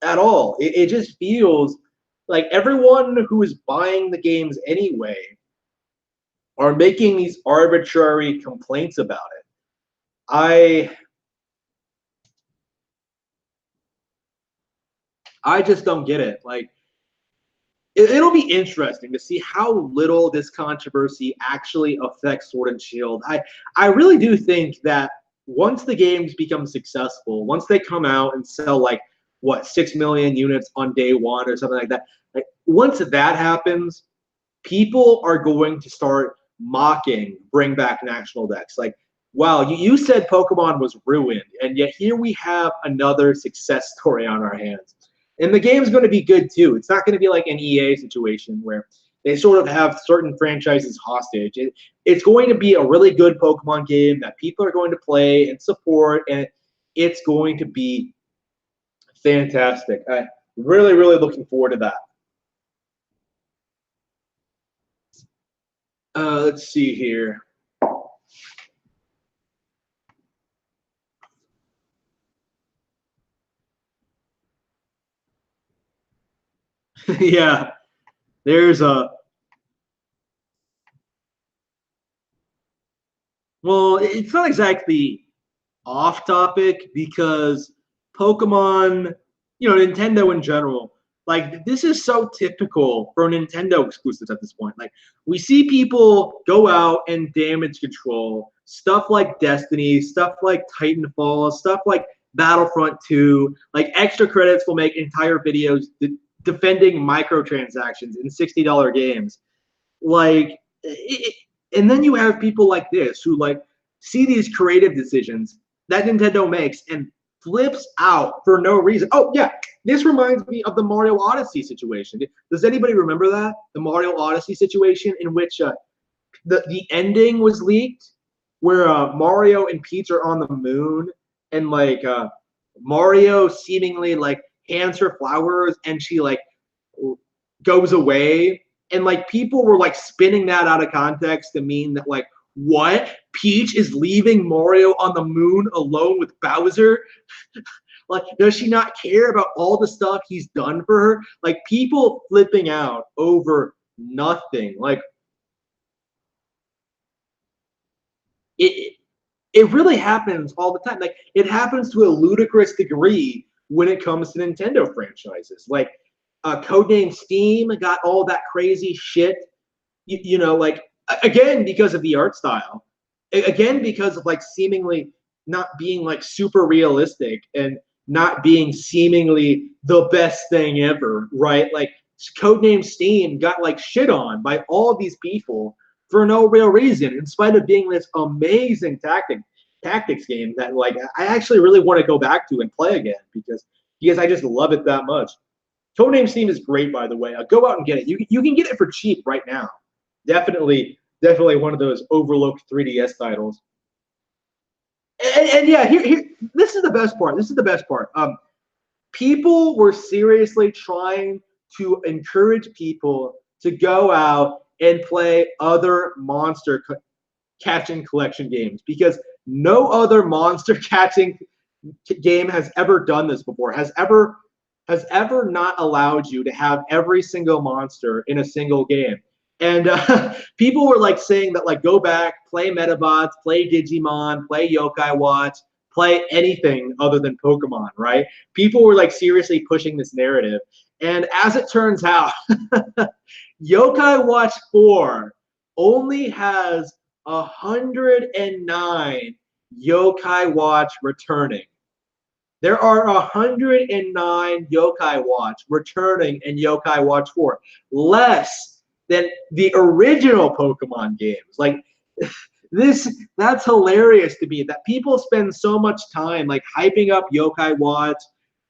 at all. It just feels like everyone who is buying the games anyway are making these arbitrary complaints about it. I just don't get it. Like it'll be interesting to see how little this controversy actually affects Sword and Shield. I really do think that once the games become successful, once they come out and sell like what 6 million units on day one or something like that, like once that happens, people are going to start mocking bring back national decks. Like, wow, you said Pokemon was ruined, and yet here we have another success story on our hands. And the game's going to be good too. It's not going to be like an EA situation where they sort of have certain franchises hostage. It's going to be a really good Pokemon game that people are going to play and support, and it's going to be fantastic. I'm really, really looking forward to that. Let's see here. Yeah, there's a well, it's not exactly off topic because Pokemon, Nintendo in general, like this is so typical for Nintendo exclusives at this point. Like we see people go out and damage control stuff like Destiny, stuff like Titanfall, stuff like Battlefront 2. Like extra credits will make entire videos defending microtransactions in $60 games. Like, and then you have people like this who like see these creative decisions that Nintendo makes and flips out for no reason. Oh yeah, this reminds me of the Mario Odyssey situation. Does anybody remember that? The Mario Odyssey situation in which the ending was leaked, where Mario and Peach are on the moon, and like Mario seemingly like hands her flowers, and she like goes away, and like people were like spinning that out of context to mean that like what, Peach is leaving Mario on the moon alone with Bowser. Like does she not care about all the stuff he's done for her? Like people flipping out over nothing. Like it it really happens all the time. Like it happens to a ludicrous degree when it comes to Nintendo franchises. Like Codename Steam got all that crazy shit. Like again because of the art style, again because of like seemingly not being like super realistic and not being seemingly the best thing ever, right? Like Codename Steam got like shit on by all these people for no real reason, in spite of being this amazing tactics game that like I actually really want to go back to and play again because I just love it that much. Codename Steam is great, by the way. Go out and get it. You can get it for cheap right now. Definitely one of those overlooked 3DS titles. And yeah, here this is the best part. This is the best part. People were seriously trying to encourage people to go out and play other monster catching collection games because no other monster catching game has ever done this before, has ever not allowed you to have every single monster in a single game. And people were like saying that like go back, play Metabots, play Digimon, play Yokai Watch, play anything other than Pokemon, right? People were like seriously pushing this narrative. And as it turns out, Yokai Watch 4 only has 109 Yokai Watch returning. There are 109 Yokai Watch returning in Yokai Watch 4, less than the original Pokemon games. Like that's hilarious to me that people spend so much time like hyping up Yokai Watch,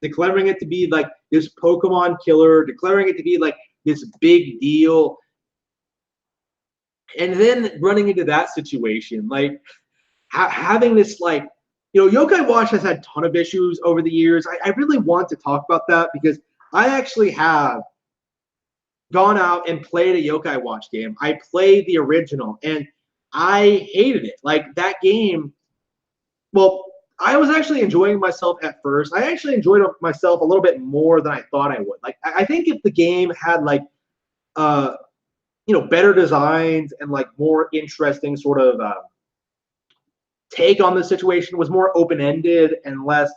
declaring it to be like this Pokemon killer, declaring it to be like this big deal, and then running into that situation, like having this like, you know, Yokai Watch has had a ton of issues over the years. I really want to talk about that because I actually have gone out and played a Yokai Watch game. I played the original and I hated it. Like that game, well, I was actually enjoying myself at first. I actually enjoyed myself a little bit more than I thought I would. Like I think if the game had like you know, better designs and like more interesting sort of take on the situation, was more open-ended and less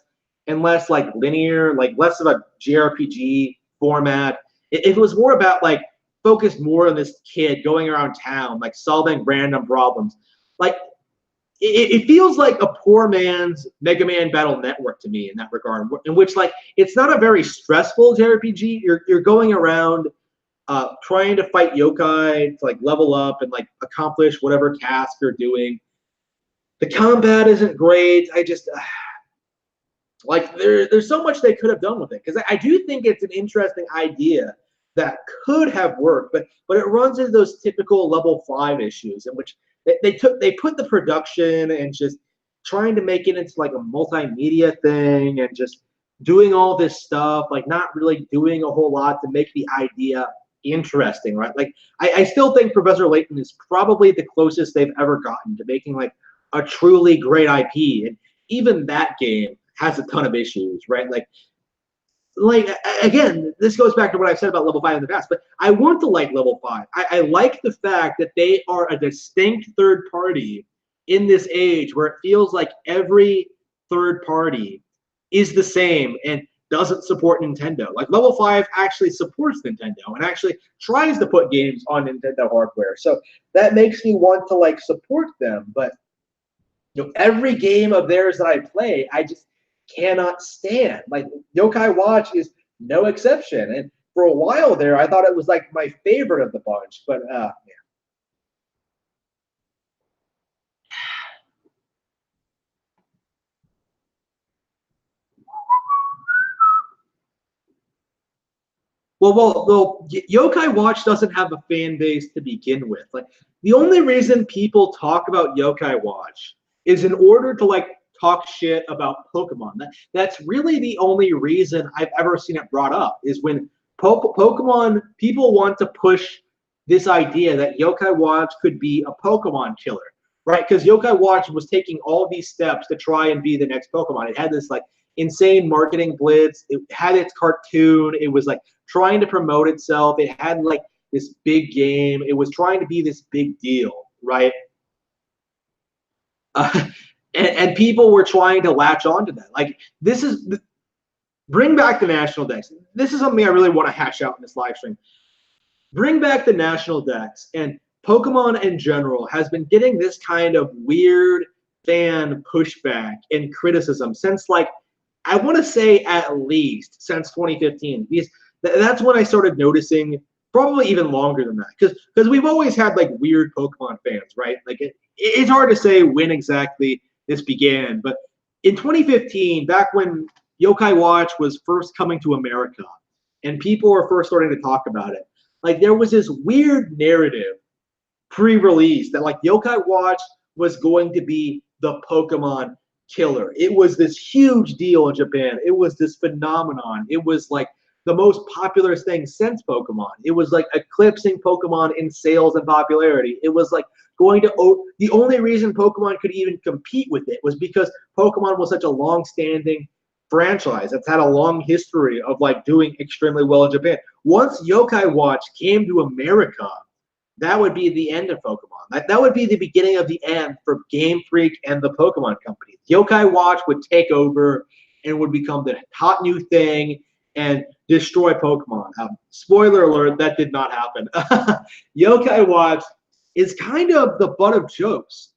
like linear, like less of a JRPG format. It was more about like focused more on this kid going around town, like solving random problems. Like it feels like a poor man's Mega Man Battle Network to me in that regard, in which like it's not a very stressful JRPG. You're going around trying to fight yokai to like level up and like accomplish whatever task you're doing. The combat isn't great. I just like there's so much they could have done with it because I do think it's an interesting idea that could have worked, but it runs into those typical level 5 issues in which they put the production and just trying to make it into like a multimedia thing and just doing all this stuff, like not really doing a whole lot to make the idea interesting, right? Like I still think Professor Layton is probably the closest they've ever gotten to making like a truly great IP, and even that game has a ton of issues, right? Like again, this goes back to what I've said about level 5 in the past, but I want to like level 5. I like the fact that they are a distinct third party in this age where it feels like every third party is the same and doesn't support Nintendo. Like level 5 actually supports Nintendo and actually tries to put games on Nintendo hardware. So that makes me want to like support them. But you know, every game of theirs that I play, I just cannot stand. Like Yokai Watch is no exception. And for a while there, I thought it was like my favorite of the bunch. But yeah. Well, Yokai Watch doesn't have a fan base to begin with. Like the only reason people talk about Yokai Watch is in order to like talk shit about Pokemon. That's really the only reason I've ever seen it brought up is when Pokemon people want to push this idea that Yokai Watch could be a Pokemon killer, right? Because Yokai Watch was taking all these steps to try and be the next Pokemon. It had this like insane marketing blitz. It had its cartoon. It was like trying to promote itself. It had like this big game. It was trying to be this big deal, right? And people were trying to latch onto that. Like this is bring back the national decks. This is something I really want to hash out in this live stream. Bring back the national decks, and Pokemon in general has been getting this kind of weird fan pushback and criticism since like I want to say at least since 2015. Because that's when I started noticing probably even longer than that, because we've always had like weird Pokemon fans, right? Like it's hard to say when exactly this began, but in 2015, back when Yokai Watch was first coming to America, and people were first starting to talk about it, like there was this weird narrative pre-release that like Yokai Watch was going to be the Pokemon killer. It was this huge deal in Japan. It was this phenomenon. It was like the most popular thing since Pokemon. It was like eclipsing Pokemon in sales and popularity. It was like going to the only reason Pokemon could even compete with it was because Pokemon was such a long-standing franchise that's had a long history of like doing extremely well in Japan. Once Yokai Watch came to America, that would be the end of Pokemon. That would be the beginning of the end for Game Freak and the Pokemon Company. Yokai Watch would take over and would become the hot new thing and destroy Pokemon. Spoiler alert, that did not happen. Yokai Watch is kind of the butt of jokes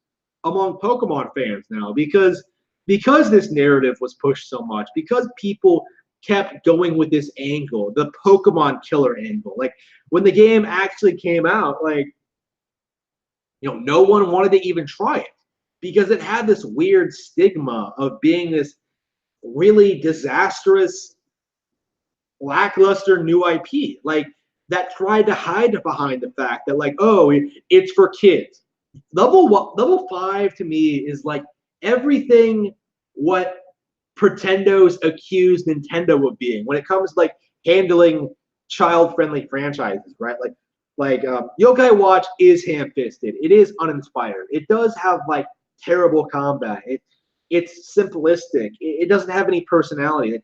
among Pokemon fans now because this narrative was pushed so much, because people kept going with this angle, the Pokemon killer angle. Like when the game actually came out, like, you know, no one wanted to even try it because it had this weird stigma of being this really disastrous, lackluster new IP, like that tried to hide behind the fact that like, oh, it's for kids. Level 5 to me is like everything what Pretendo's accused Nintendo of being when it comes to like handling child-friendly franchises, right? Like Yokai Watch is ham-fisted. It is uninspired. It does have like terrible combat. It's simplistic. It doesn't have any personality.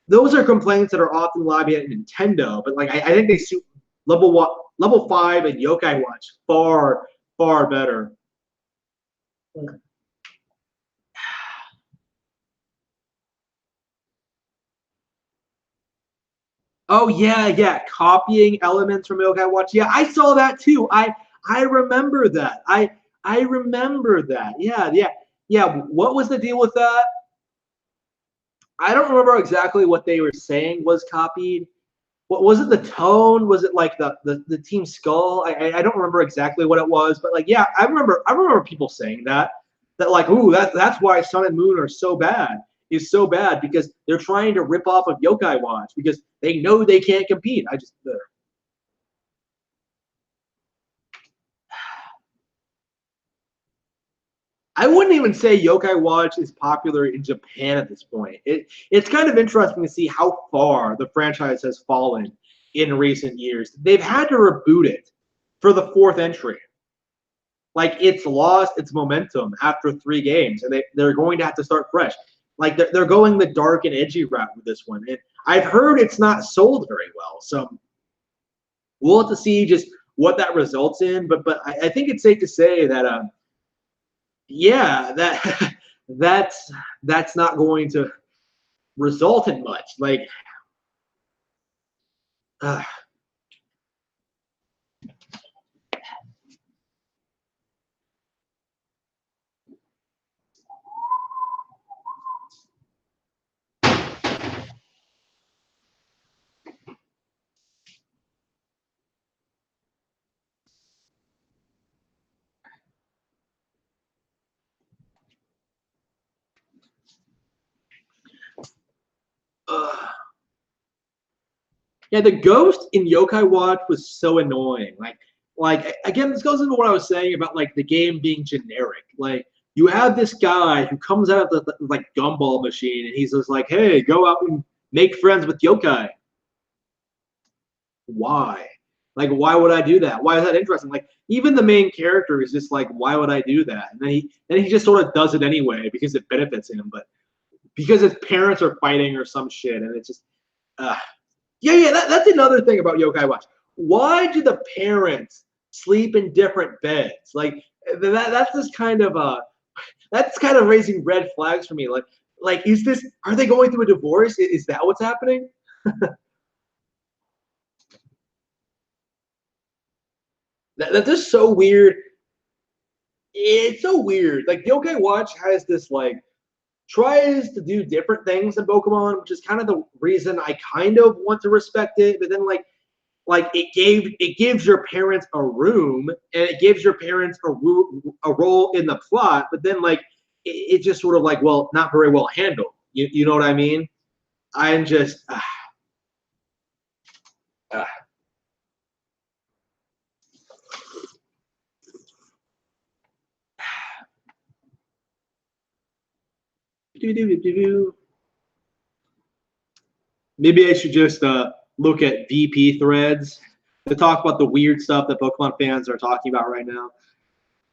Those are complaints that are often lobbied at Nintendo, but like I think they suit level 5 and Yokai Watch far better. Oh yeah, copying elements from Yokai Watch. Yeah, I saw that too. I remember that. I remember that. Yeah. What was the deal with that? I don't remember exactly what they were saying was copied. What was it? The tone? Was it like the Team Skull? I don't remember exactly what it was, but like yeah, I remember people saying that like ooh that's why Sun and Moon are so bad is so bad because they're trying to rip off of Yokai Watch because they know they can't compete. I wouldn't even say Yokai Watch is popular in Japan at this point. It's kind of interesting to see how far the franchise has fallen in recent years. They've had to reboot it for the fourth entry. Like it's lost its momentum after 3 games, and they're going to have to start fresh. Like they're going the dark and edgy route with this one. And I've heard it's not sold very well, so we'll have to see just what that results in. But I think it's safe to say that yeah, that's not going to result in much. Like, uh, uh, yeah, the ghost in Yokai Watch was so annoying. Like again, this goes into what I was saying about like the game being generic. Like you have this guy who comes out of the like gumball machine, and he's just like, "Hey, go out and make friends with yokai." Why? Like, why would I do that? Why is that interesting? Like, even the main character is just like, why would I do that? And then he just sort of does it anyway because it benefits him, but because his parents are fighting or some shit, and it's just, uh, yeah. That's another thing about Yokai Watch. Why do the parents sleep in different beds? Like that's just kind of that's kind of raising red flags for me. Like is this? Are they going through a divorce? Is that what's happening? That's just so weird. It's so weird. Like Yokai Watch has this like tries to do different things in Pokemon, which is kind of the reason I kind of want to respect it. But then like it gives your parents a room and it gives your parents a role in the plot, but then like it just sort of like, well, not very well handled. You know what I mean? I'm just uh. Maybe I should just look at VP threads to talk about the weird stuff that Pokemon fans are talking about right now.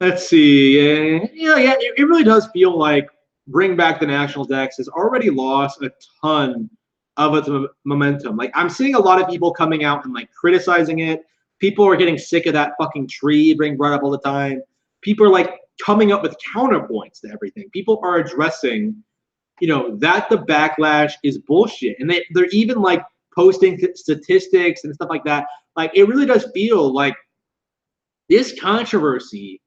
Let's see. Yeah, it really does feel like Bring Back the National Dex has already lost a ton of its momentum. Like I'm seeing a lot of people coming out and like criticizing it. People are getting sick of that fucking tree being brought up all the time. People are like coming up with counterpoints to everything. People are addressing, that the backlash is bullshit, and they're even like posting statistics and stuff like that. Like it really does feel like this controversy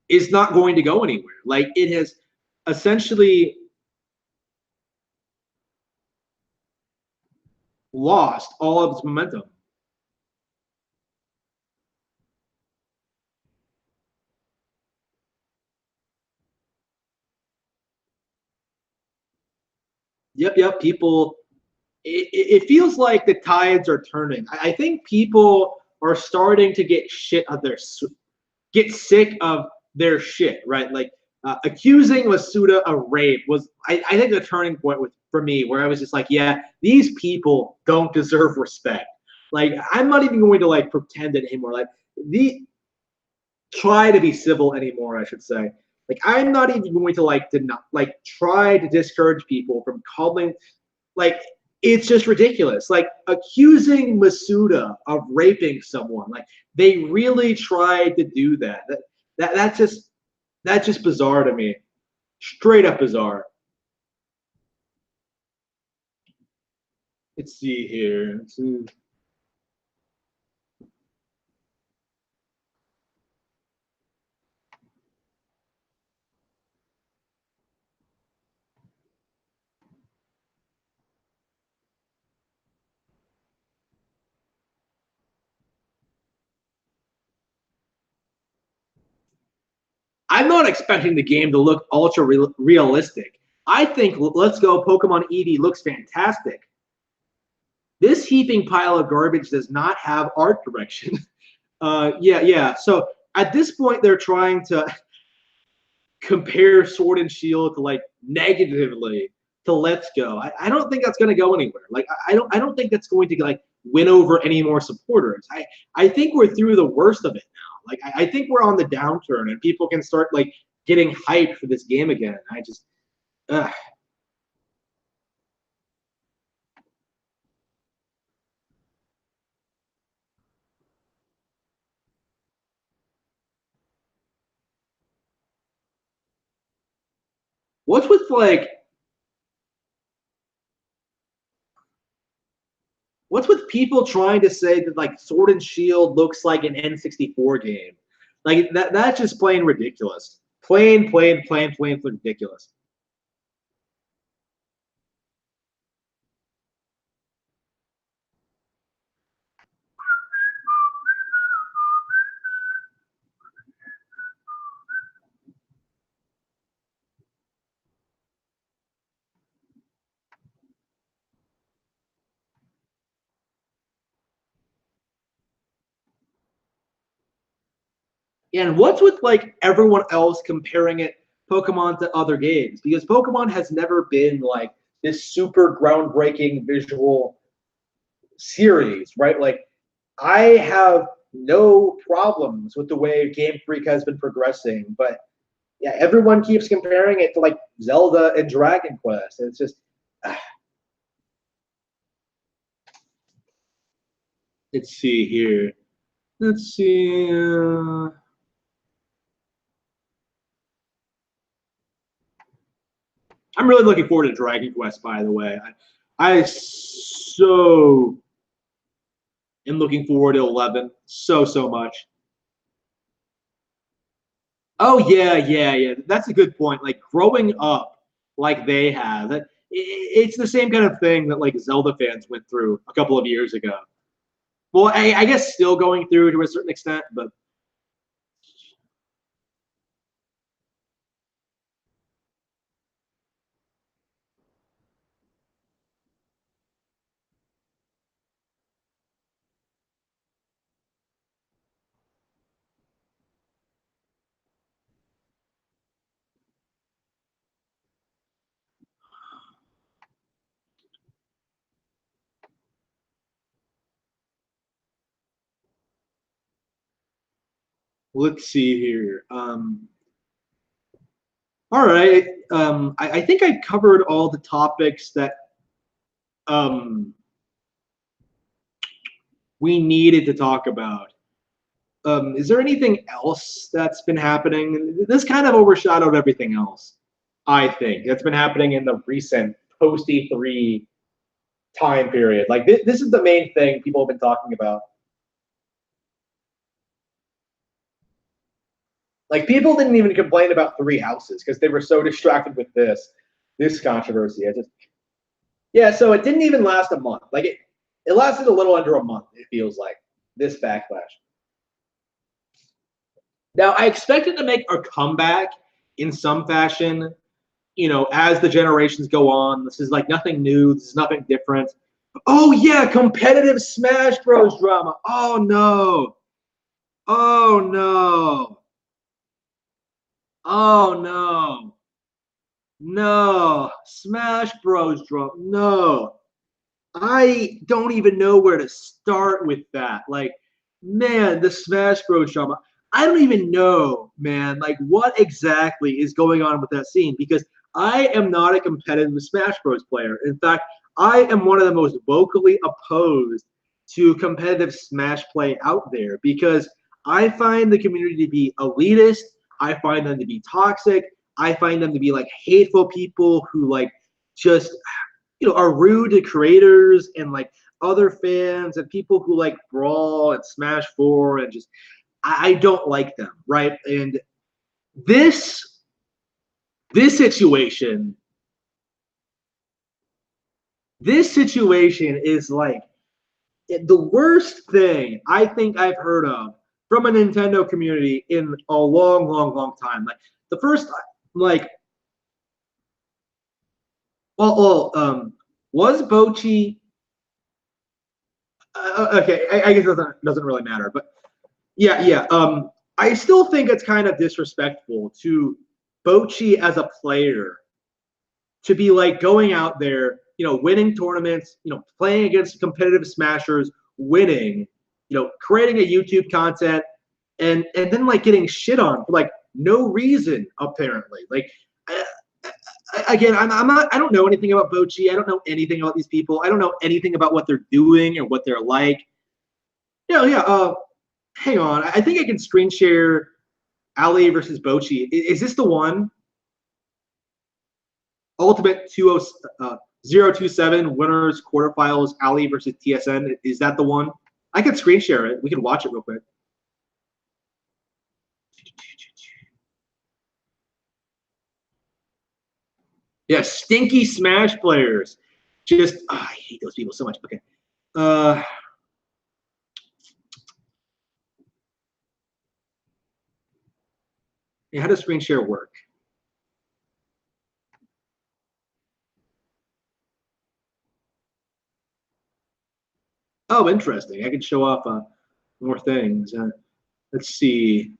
is not going to go anywhere. Like it has essentially lost all of its momentum. Yep. People, it feels like the tides are turning. I think people are starting to get sick of their shit, right? Like accusing Masuda of rape was, I think, the turning point for me, where I was just like, yeah, these people don't deserve respect. Like I'm not even going to like pretend it anymore. Like the try to be civil anymore, I should say. Like I'm not even going to try to discourage people from calling, like, it's just ridiculous. Like accusing Masuda of raping someone, like they really tried to do that. That's just bizarre to me. Straight up bizarre. Let's see here. I'm not expecting the game to look ultra realistic. I think Let's Go Pokemon Eevee looks fantastic. This heaping pile of garbage does not have art direction. Yeah. So at this point, they're trying to compare Sword and Shield to like negatively to Let's Go. I don't think that's going to go anywhere. Like I don't think that's going to like win over any more supporters. I think we're through the worst of it now. Like I think we're on the downturn and people can start like getting hyped for this game again. I just ugh. What's with like what's with people trying to say that like Sword and Shield looks like an N64 game? Like that's just plain ridiculous. Plain ridiculous. And what's with like everyone else comparing it Pokemon to other games? Because Pokemon has never been like this super groundbreaking visual series, right? Like I have no problems with the way Game Freak has been progressing, but yeah, everyone keeps comparing it to like Zelda and Dragon Quest. And it's just let's see here. Let's see. I'm really looking forward to Dragon Quest, by the way. I so am looking forward to 11 so much. Oh yeah. That's a good point. Like growing up like they have, it's the same kind of thing that like Zelda fans went through a couple of years ago. Well, I guess still going through to a certain extent, but let's see here. All right. I think I covered all the topics that um, we needed to talk about. Is there anything else that's been happening? This kind of overshadowed everything else, I think, that's been happening in the recent post E3 time period. Like, this is the main thing people have been talking about. Like, people didn't even complain about Three Houses because they were so distracted with this controversy. Yeah, so it didn't even last a month. Like, it lasted a little under a month, it feels like, this backlash. Now, I expected to make a comeback in some fashion, as the generations go on. This is like nothing new. This is nothing different. Oh, yeah, competitive Smash Bros. Drama. Oh, no. Oh, no. Oh, no. No. Smash Bros. Drama. No. I don't even know where to start with that. Like, man, the Smash Bros. Drama. I don't even know, man, like what exactly is going on with that scene because I am not a competitive Smash Bros. Player. In fact, I am one of the most vocally opposed to competitive Smash play out there because I find the community to be elitist. I find them to be toxic. I find them to be like hateful people who like just are rude to creators and like other fans and people who like brawl and Smash 4 and just I don't like them, right? And this this situation this situation is like the worst thing I think I've heard of from a Nintendo community in a long, long, long time. Like the first, like, was Bochi? Okay, I guess it doesn't really matter, but yeah. I still think it's kind of disrespectful to Bochi as a player to be like going out there, winning tournaments, playing against competitive smashers, winning, creating a YouTube content, and then like getting shit on for like no reason apparently. Like again, I'm not. I don't know anything about Bochi. I don't know anything about these people. I don't know anything about what they're doing or what they're like. Yeah. Hang on. I think I can screen share Ali versus Bochi. Is this the one? Ultimate 027 winners quarterfinals Ali versus TSN. Is that the one? I could screen share it. We can watch it real quick. Yeah, stinky Smash players. Just I hate those people so much. Okay. Yeah, how does screen share work? Oh, interesting. I can show off more things. Let's see.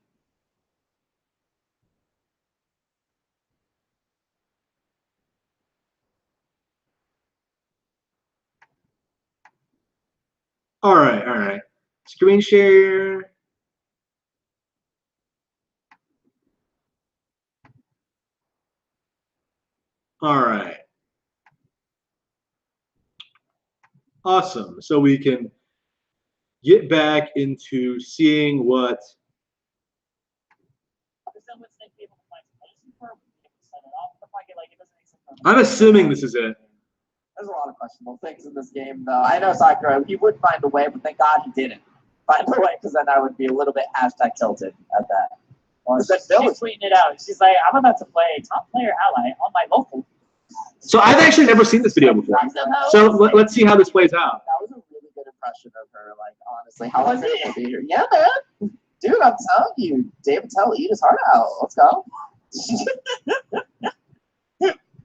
All right. Screen share. All right. Awesome. So we can get back into seeing what. I'm assuming this is it. There's a lot of questionable things in this game, though. I know Sakura, he would find a way, but thank God he didn't find a way, because then I would be a little bit hashtag tilted at that. Well, she's tweeting it out. She's like, I'm about to play top player ally on my local. So I've actually never seen this video before. So let's see how this plays out. That was a really good impression. impression of her. Like, honestly, how long will be here? Yeah, man. Dude, I'm telling you, Dave Patel, eat his heart out. Let's go.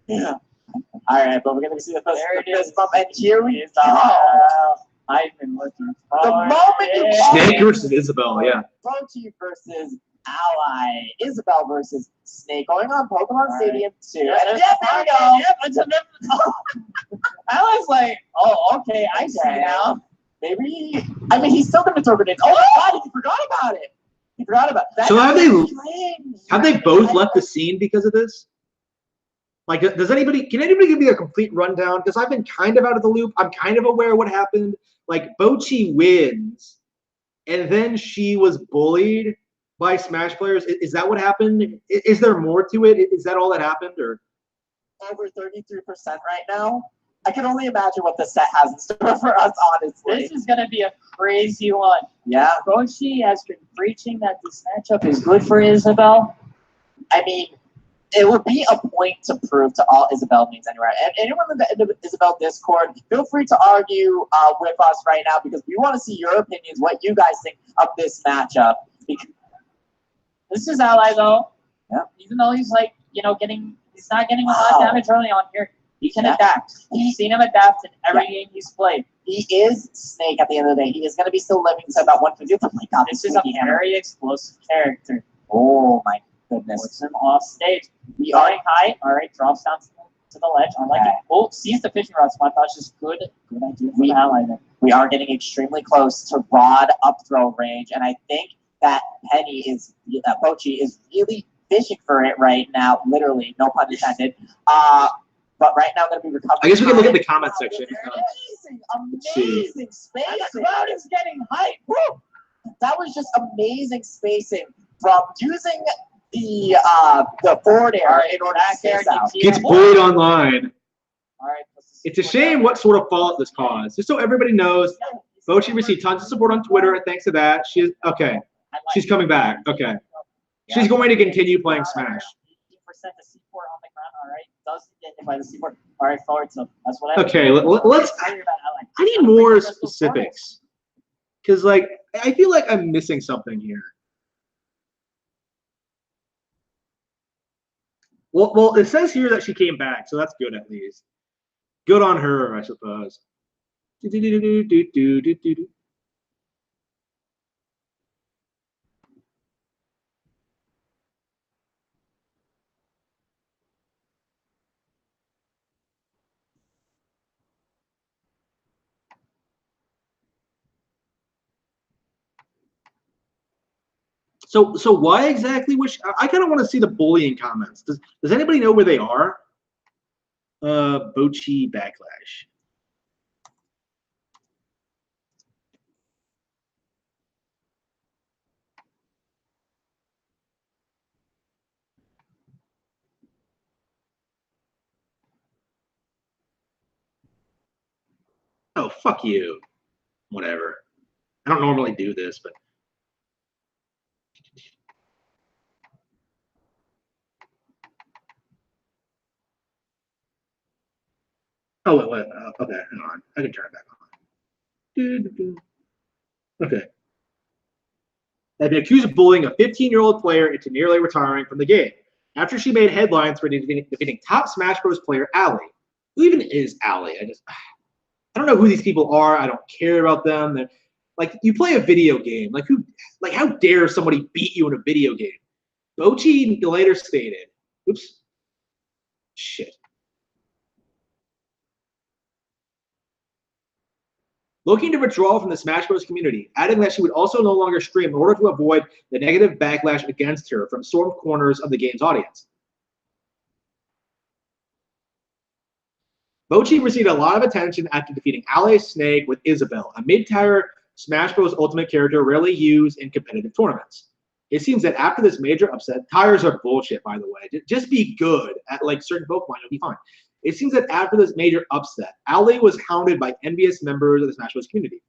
Yeah. All right, but we're gonna see the fist bump, and here we go. I've been looking The for moment you Snake versus Isabel, yeah. Bochi versus Ally. Isabel versus Snake going on Pokemon Stadium 2. Yeah, And yeah, there we go. Yep, it's I was like, oh, okay, I see now. Maybe, I mean, he's still gonna throw grenades. Oh my god, he forgot about it. He forgot about that. So have they both left the scene because of this? Like, can anybody give me a complete rundown? Because I've been kind of out of the loop. I'm kind of aware of what happened. Like, Bochi wins, and then she was bullied by Smash players. Is that what happened? Is there more to it? Is that all that happened, or over 33% right now? I can only imagine what the set has in store for us, honestly. This is going to be a crazy one. Yeah. Bochi has been preaching that this matchup is good for Isabel. I mean, it would be a point to prove to all Isabel means anywhere. And anyone in the Isabel Discord, feel free to argue with us right now because we want to see your opinions, what you guys think of this matchup. This is Ally, though. Yeah. Even though he's like, he's not getting a lot of damage early on here. He can adapt. We've seen him adapt in every game he's played. He is Snake at the end of the day. He is going to be still living to about 150. Oh my god, this is a very explosive character. Oh my goodness. Puts him off stage. We are high. All right, drops down to the ledge. I like it. Oh, sees the fishing rod spot. That's just good idea for Ally there. We are getting extremely close to rod up throw range, and I think that Bochi is really fishing for it right now. Literally, no pun intended. But right now, going to be recovering. I guess we can look at the comment section. Amazing spacing. The crowd is getting hyped. Woo! That was just amazing spacing from using the forward air in order to stay out. Gets bullied online. All right. It's a shame what sort of fallout this caused. Just so everybody knows, Bochi received tons of support on Twitter. Thanks to that, she's coming back. Okay, she's going to continue playing Smash. 18% to C4 on the ground. All right, doesn't get hit by the C4. All right, forward tilt. That's what I. Okay, let's. I need more specifics, because like I feel like I'm missing something here. Well, it says here that she came back, so that's good at least. Good on her, I suppose. So why exactly I kind of want to see the bullying comments. Does anybody know where they are? Bochi backlash. Oh, fuck you. Whatever. I don't normally do this, but wait. Okay, hang on. I can turn it back on. Okay. I've been accused of bullying a 15-year-old player into nearly retiring from the game after she made headlines for defeating top Smash Bros. Player Ally. Who even is Ally? I don't know who these people are. I don't care about them. They're, like, you play a video game. Like, how dare somebody beat you in a video game? Bochi later stated, oops, shit. Looking to withdraw from the Smash Bros. Community, adding that she would also no longer stream in order to avoid the negative backlash against her from some corners of the game's audience. Bochi received a lot of attention after defeating Ally Snake with Isabel, a mid-tier Smash Bros. Ultimate character rarely used in competitive tournaments. It seems that after this major upset, tires are bullshit, by the way. Just be good at like certain Pokemon, you'll be fine. It seems that after this major upset, Ally was hounded by envious members of the Smash Bros. Community.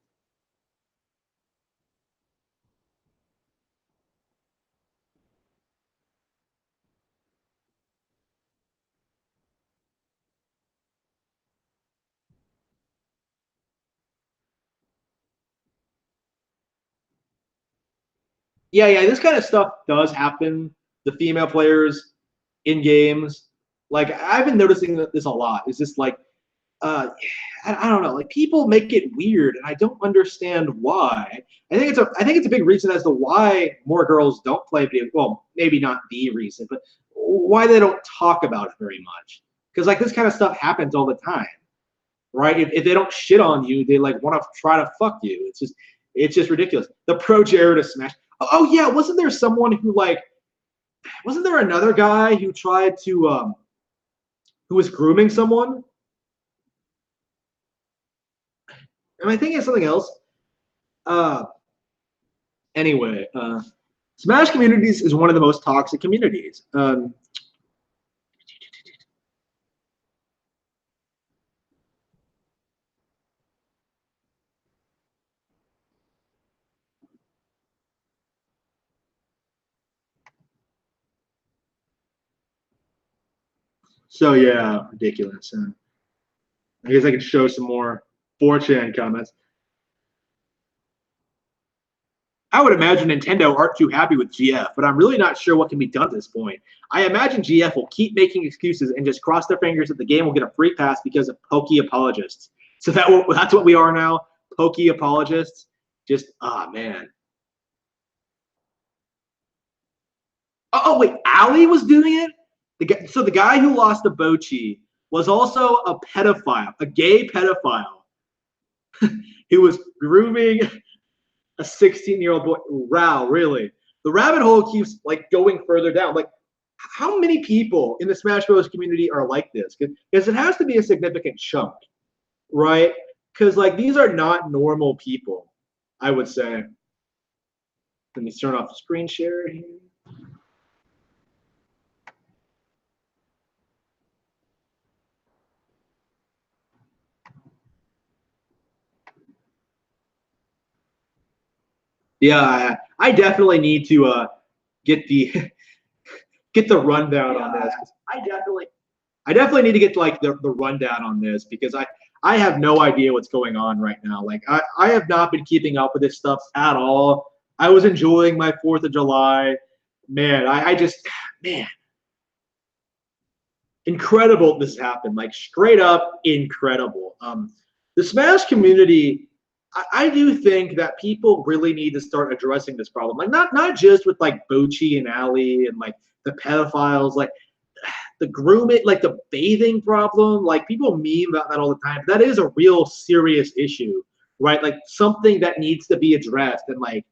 Yeah, this kind of stuff does happen. The female players in games, like I've been noticing this a lot. It's just like, uh, I don't know, like people make it weird, and I don't understand why. I think it's a big reason as to why more girls don't play video. Well, maybe not the reason, but why they don't talk about it very much. Because like this kind of stuff happens all the time, right? If they don't shit on you, they like want to try to fuck you. It's just ridiculous. The pro Jared to smash. Oh yeah, wasn't there someone who like wasn't there another guy who tried to who was grooming someone? Am I thinking of something else? Uh anyway, Smash communities is one of the most toxic communities. So yeah, ridiculous. I guess I could show some more 4chan comments. I would imagine Nintendo aren't too happy with GF, but I'm really not sure what can be done at this point. I imagine GF will keep making excuses and just cross their fingers that the game will get a free pass because of pokey apologists. So that's what we are now, pokey apologists. Just man. Oh wait, Ali was doing it. So the guy who lost to Bochi was also a pedophile, a gay pedophile, who was grooming a 16-year-old boy. Wow, really? The rabbit hole keeps like going further down. Like, how many people in the Smash Bros. Community are like this? Because it has to be a significant chunk, right? Because like these are not normal people, I would say. Let me turn off the screen share here. Yeah, I definitely need to get the get the rundown on this. I definitely need to get like the rundown on this because I have no idea what's going on right now. Like I have not been keeping up with this stuff at all. I was enjoying my 4th of July. Man, I just man. Incredible this happened. Like straight up incredible. The Smash community, I do think that people really need to start addressing this problem. Like not just with like Bochi and Ali and like the pedophiles, like the grooming, like the bathing problem. Like people meme about that all the time. That is a real serious issue, right? Like something that needs to be addressed and like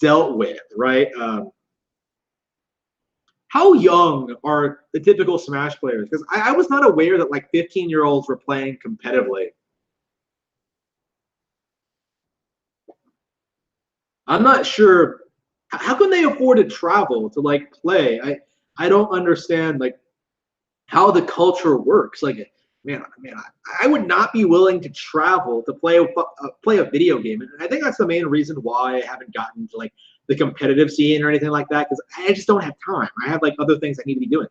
dealt with, right? How young are the typical Smash players? Because I was not aware that like 15-year-olds were playing competitively. I'm not sure. How can they afford to travel to like play? I don't understand like how the culture works. Like, man, I would not be willing to travel to play a video game, and I think that's the main reason why I haven't gotten to like the competitive scene or anything like that because I just don't have time. I have like other things I need to be doing.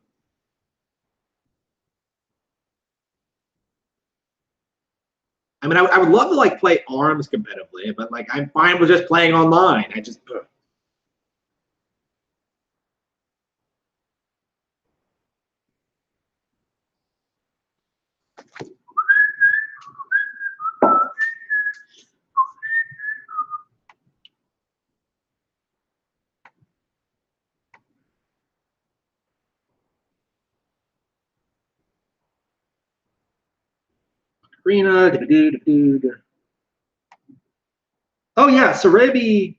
I mean, I would love to like play ARMS competitively, but like I'm fine with just playing online. I just Arena. Oh yeah, Cerebi.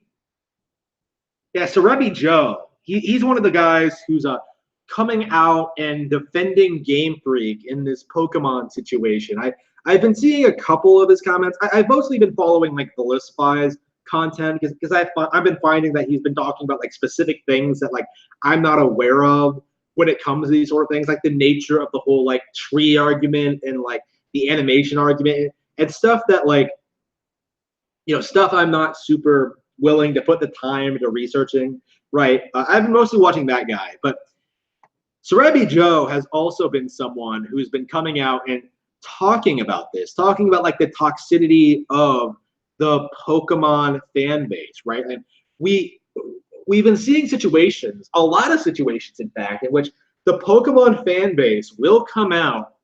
Yeah, Cerebi Joe. He's one of the guys who's coming out and defending Game Freak in this Pokemon situation. I've been seeing a couple of his comments. I've mostly been following like the List Spies content because I've been finding that he's been talking about like specific things that like I'm not aware of when it comes to these sort of things, like the nature of the whole like tree argument and like the animation argument and stuff that like stuff I'm not super willing to put the time into researching. Right, I've been mostly watching that guy, but Cerebi Joe has also been someone who's been coming out and talking about this, talking about like the toxicity of the Pokemon fan base, right? And we we've been seeing situations, a lot of situations, in fact, in which the Pokemon fan base will come out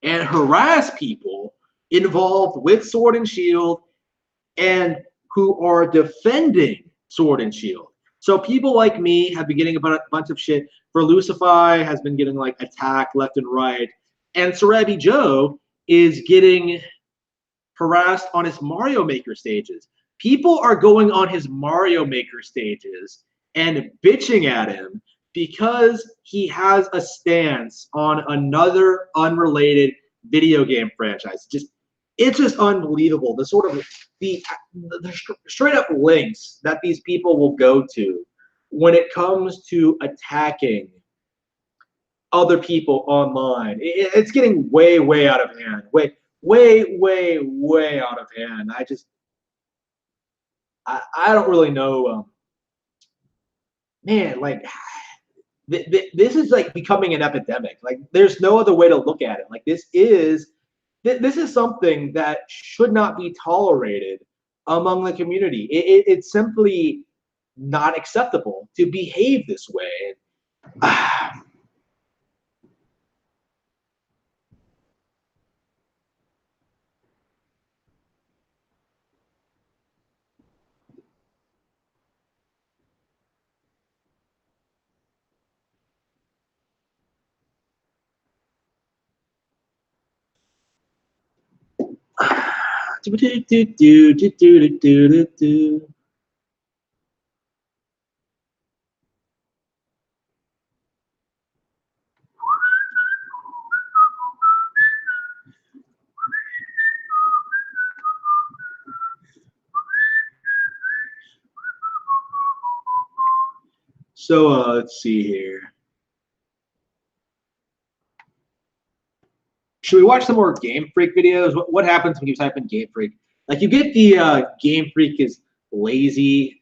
and harass people involved with Sword and Shield and who are defending Sword and Shield. So people like me have been getting a bunch of shit. For Lucify has been getting like attacked left and right. And Sarabi Joe is getting harassed on his Mario Maker stages. People are going on his Mario Maker stages and bitching at him because he has a stance on another unrelated video game franchise. It's just unbelievable. The sort of the straight up links that these people will go to when it comes to attacking other people online. It's getting way out of hand. Way out of hand. I don't really know. Man, like this is like becoming an epidemic. Like there's no other way to look at it. Like this is something that should not be tolerated among the community. It's simply not acceptable to behave this way. So let's see here. Should we watch some more Game Freak videos? What happens when you type in Game Freak? Like you get the Game Freak is lazy.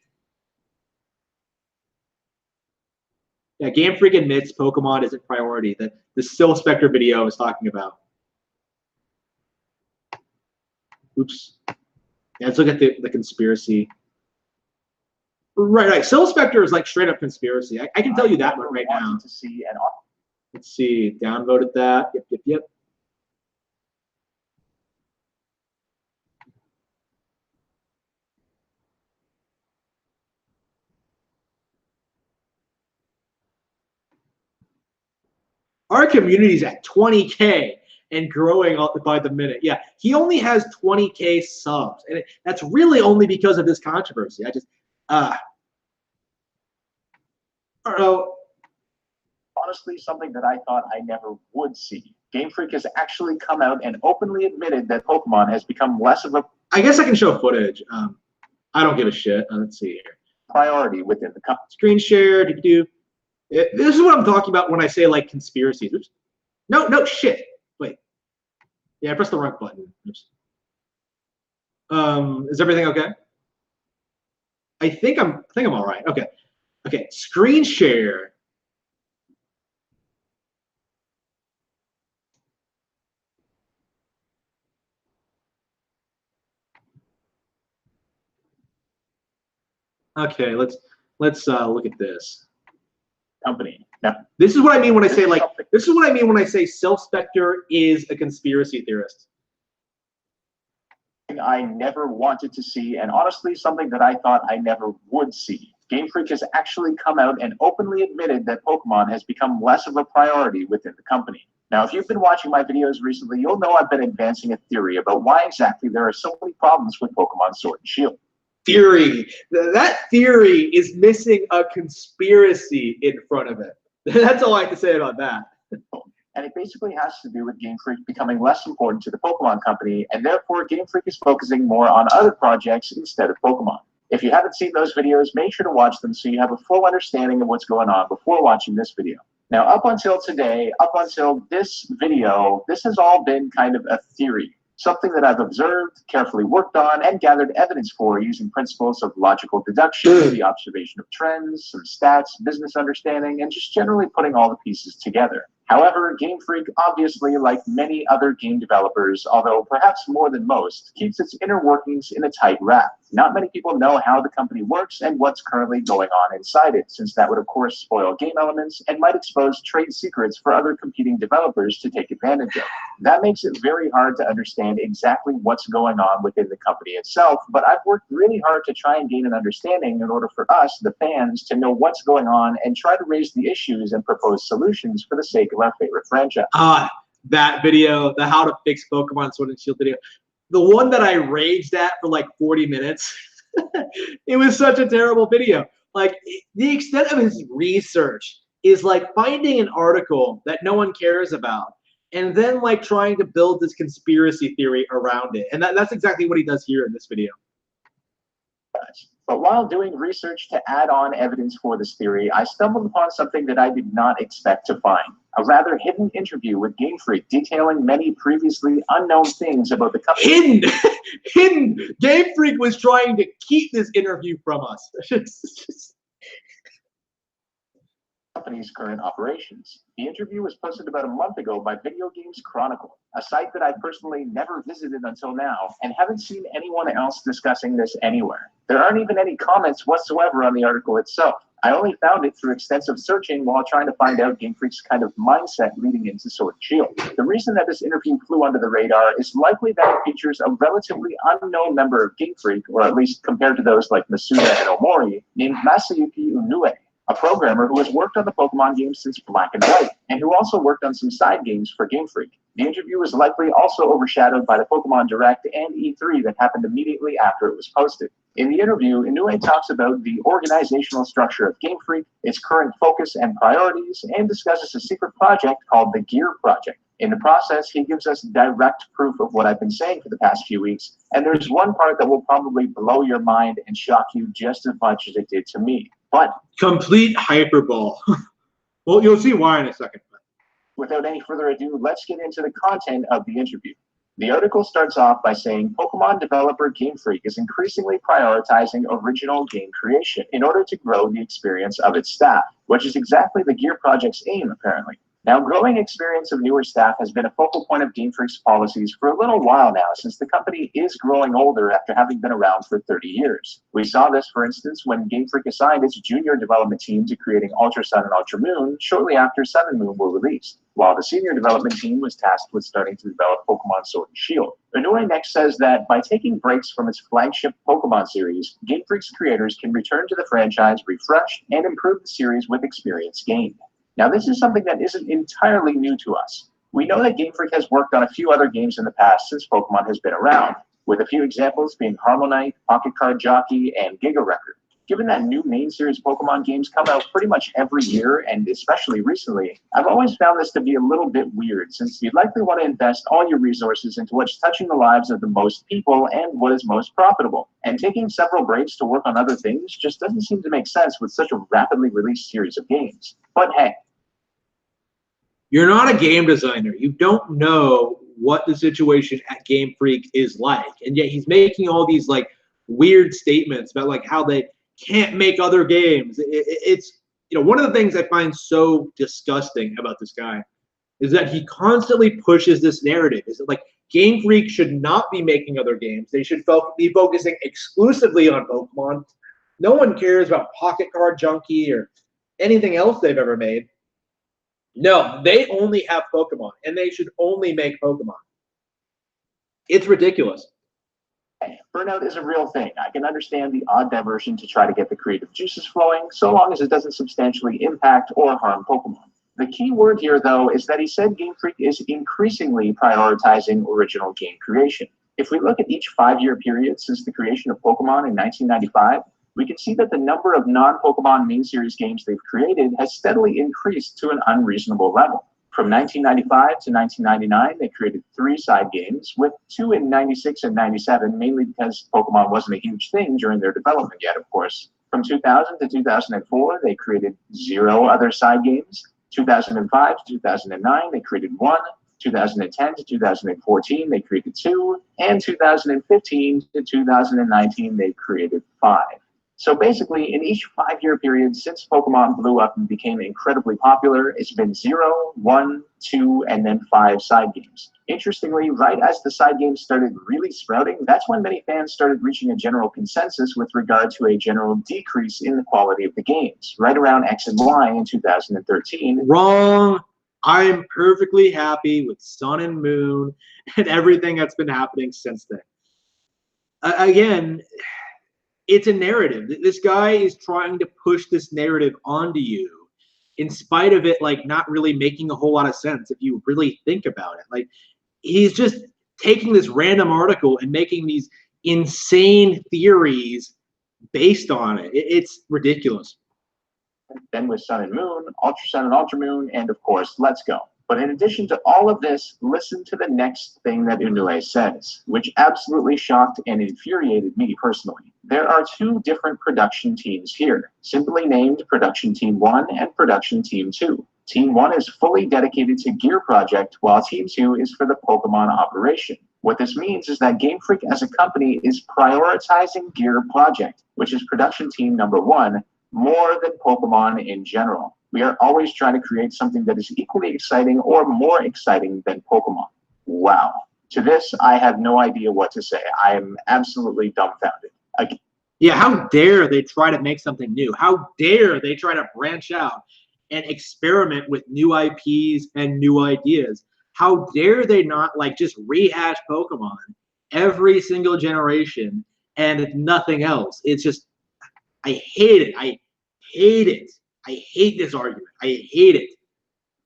Yeah, Game Freak admits Pokemon isn't priority. That the Still Spectre video I was talking about. Oops. Yeah, let's look at the conspiracy. Right. Still Spectre is like straight up conspiracy. I can tell you that one right now. To see and let's see. Downvoted that. Yep. Our community's at 20K and growing by the minute. Yeah, he only has 20K subs, and that's really only because of this controversy. I don't know. Honestly, something that I thought I never would see. Game Freak has actually come out and openly admitted that Pokemon has become less of a I guess I can show footage. I don't give a shit. Let's see here. Priority within the company. Screen share. This is what I'm talking about when I say like conspiracies. Oops. No shit. Wait. Yeah, I pressed the wrong button. Oops. Is everything okay? I think I'm all right. Okay. Screen share. Okay, let's look at this. Company. Now, this is what I mean when I say like this is what I mean when I say Self Spectre is a conspiracy theorist. I never wanted to see, and honestly, something that I thought I never would see. Game Freak has actually come out and openly admitted that Pokemon has become less of a priority within the company. Now, if you've been watching my videos recently, you'll know I've been advancing a theory about why exactly there are so many problems with Pokemon Sword and Shield. Theory. That theory is missing a conspiracy in front of it. That's all I have to say about that. And it basically has to do with Game Freak becoming less important to the Pokemon company, and therefore Game Freak is focusing more on other projects instead of Pokemon. If you haven't seen those videos, make sure to watch them so you have a full understanding of what's going on before watching this video. Now, up until today, up until this video, this has all been kind of a theory. Something that I've observed, carefully worked on, and gathered evidence for using principles of logical deduction, the observation of trends, some stats, business understanding, and just generally putting all the pieces together. However, Game Freak, obviously, like many other game developers, although perhaps more than most, keeps its inner workings in a tight wrap. Not many people know how the company works and what's currently going on inside it, since that would of course spoil game elements and might expose trade secrets for other competing developers to take advantage of. That makes it very hard to understand exactly what's going on within the company itself, but I've worked really hard to try and gain an understanding in order for us, the fans, to know what's going on and try to raise the issues and propose solutions for the sake of our favorite franchise. That video, the how to fix Pokemon Sword and Shield video, the one that I raged at for like 40 minutes, it was such a terrible video. Like, the extent of his research is like finding an article that no one cares about and then like trying to build this conspiracy theory around it. And that's exactly what he does here in this video. But while doing research to add on evidence for this theory, I stumbled upon something that I did not expect to find. A rather hidden interview with Game Freak detailing many previously unknown things about the company. Hidden! Game Freak was trying to keep this interview from us. Company's current operations. The interview was posted about a month ago by Video Games Chronicle, a site that I personally never visited until now and haven't seen anyone else discussing this anywhere. There aren't even any comments whatsoever on the article itself. I only found it through extensive searching while trying to find out Game Freak's kind of mindset leading into Sword and Shield. The reason that this interview flew under the radar is likely that it features a relatively unknown member of Game Freak, or at least compared to those like Masuda and Omori, named Masayuki Inoue, a programmer who has worked on the Pokemon games since Black and White, and who also worked on some side games for Game Freak. The interview was likely also overshadowed by the Pokemon Direct and E3 that happened immediately after it was posted. In the interview, Inoue talks about the organizational structure of Game Freak, its current focus and priorities, and discusses a secret project called the Gear Project. In the process, he gives us direct proof of what I've been saying for the past few weeks, and there's one part that will probably blow your mind and shock you just as much as it did to me. But complete hyperbole. Well, you'll see why in a second. Without any further ado, let's get into the content of the interview. The article starts off by saying Pokemon developer Game Freak is increasingly prioritizing original game creation in order to grow the experience of its staff, which is exactly the Gear Project's aim, apparently. Now, growing experience of newer staff has been a focal point of Game Freak's policies for a little while now, since the company is growing older after having been around for 30 years. We saw this, for instance, when Game Freak assigned its junior development team to creating Ultra Sun and Ultra Moon shortly after Sun and Moon were released, while the senior development team was tasked with starting to develop Pokemon Sword and Shield. Inoue next says that by taking breaks from its flagship Pokemon series, Game Freak's creators can return to the franchise refreshed and improve the series with experience gained. Now, this is something that isn't entirely new to us. We know that Game Freak has worked on a few other games in the past since Pokemon has been around, with a few examples being Harmonite, Pocket Card Jockey, and Giga Record. Given that new main series Pokemon games come out pretty much every year, and especially recently, I've always found this to be a little bit weird, since you'd likely want to invest all your resources into what's touching the lives of the most people and what is most profitable. And taking several breaks to work on other things just doesn't seem to make sense with such a rapidly released series of games. But hey, you're not a game designer. You don't know what the situation at Game Freak is like. And yet he's making all these like weird statements about like how they can't make other games. It's, you know, one of the things I find so disgusting about this guy is that he constantly pushes this narrative. Is that like Game Freak should not be making other games. They should be focusing exclusively on Pokemon. No one cares about Pocket Card Junkie or anything else they've ever made. No, they only have Pokemon, and they should only make Pokemon. It's ridiculous. Burnout is a real thing. I can understand the odd diversion to try to get the creative juices flowing, so long as it doesn't substantially impact or harm Pokemon. The key word here, though, is that he said Game Freak is increasingly prioritizing original game creation. If we look at each 5-year period since the creation of Pokemon in 1995, we can see that the number of non-Pokemon main series games they've created has steadily increased to an unreasonable level. From 1995 to 1999, they created 3 side games, with 2 in 96 and 97, mainly because Pokemon wasn't a huge thing during their development yet, of course. From 2000 to 2004, they created 0 other side games. 2005 to 2009, they created 1. 2010 to 2014, they created 2. And 2015 to 2019, they created 5. So basically, in each 5-year period since Pokemon blew up and became incredibly popular, it's been 0, 1, 2, and then 5 side games. Interestingly, right as the side games started really sprouting, that's when many fans started reaching a general consensus with regard to a general decrease in the quality of the games, right around X and Y in 2013. Wrong. I'm perfectly happy with Sun and Moon and everything that's been happening since then. Again, it's a narrative. This guy is trying to push this narrative onto you in spite of it, like, not really making a whole lot of sense if you really think about it. Like, he's just taking this random article and making these insane theories based on it. It's ridiculous. Then with Sun and Moon, Ultra Sun and Ultra Moon, and of course, Let's Go. But in addition to all of this, listen to the next thing that Inoue says, which absolutely shocked and infuriated me personally. There are 2 different production teams here, simply named Production Team 1 and Production Team 2. Team 1 is fully dedicated to Gear Project, while Team 2 is for the Pokemon operation. What this means is that Game Freak as a company is prioritizing Gear Project, which is Production Team number 1, more than Pokemon in general. We are always trying to create something that is equally exciting or more exciting than Pokemon. Wow. To this, I have no idea what to say. I am absolutely dumbfounded. Yeah, how dare they try to make something new? How dare they try to branch out and experiment with new IPs and new ideas? How dare they not, like, just rehash Pokemon every single generation and nothing else? It's just, I hate it. I hate it. I hate this argument. I hate it.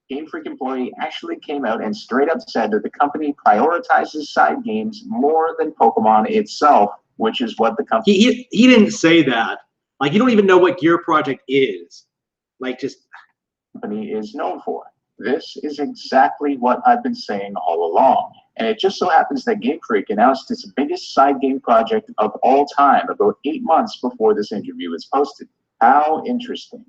Game Freak employee actually came out and straight up said that the company prioritizes side games more than Pokemon itself, which is what the company... He didn't say that. Like, you don't even know what Gear Project is. Like, just... company is known for. This is exactly what I've been saying all along. And it just so happens that Game Freak announced its biggest side game project of all time about 8 months before this interview is posted. How interesting.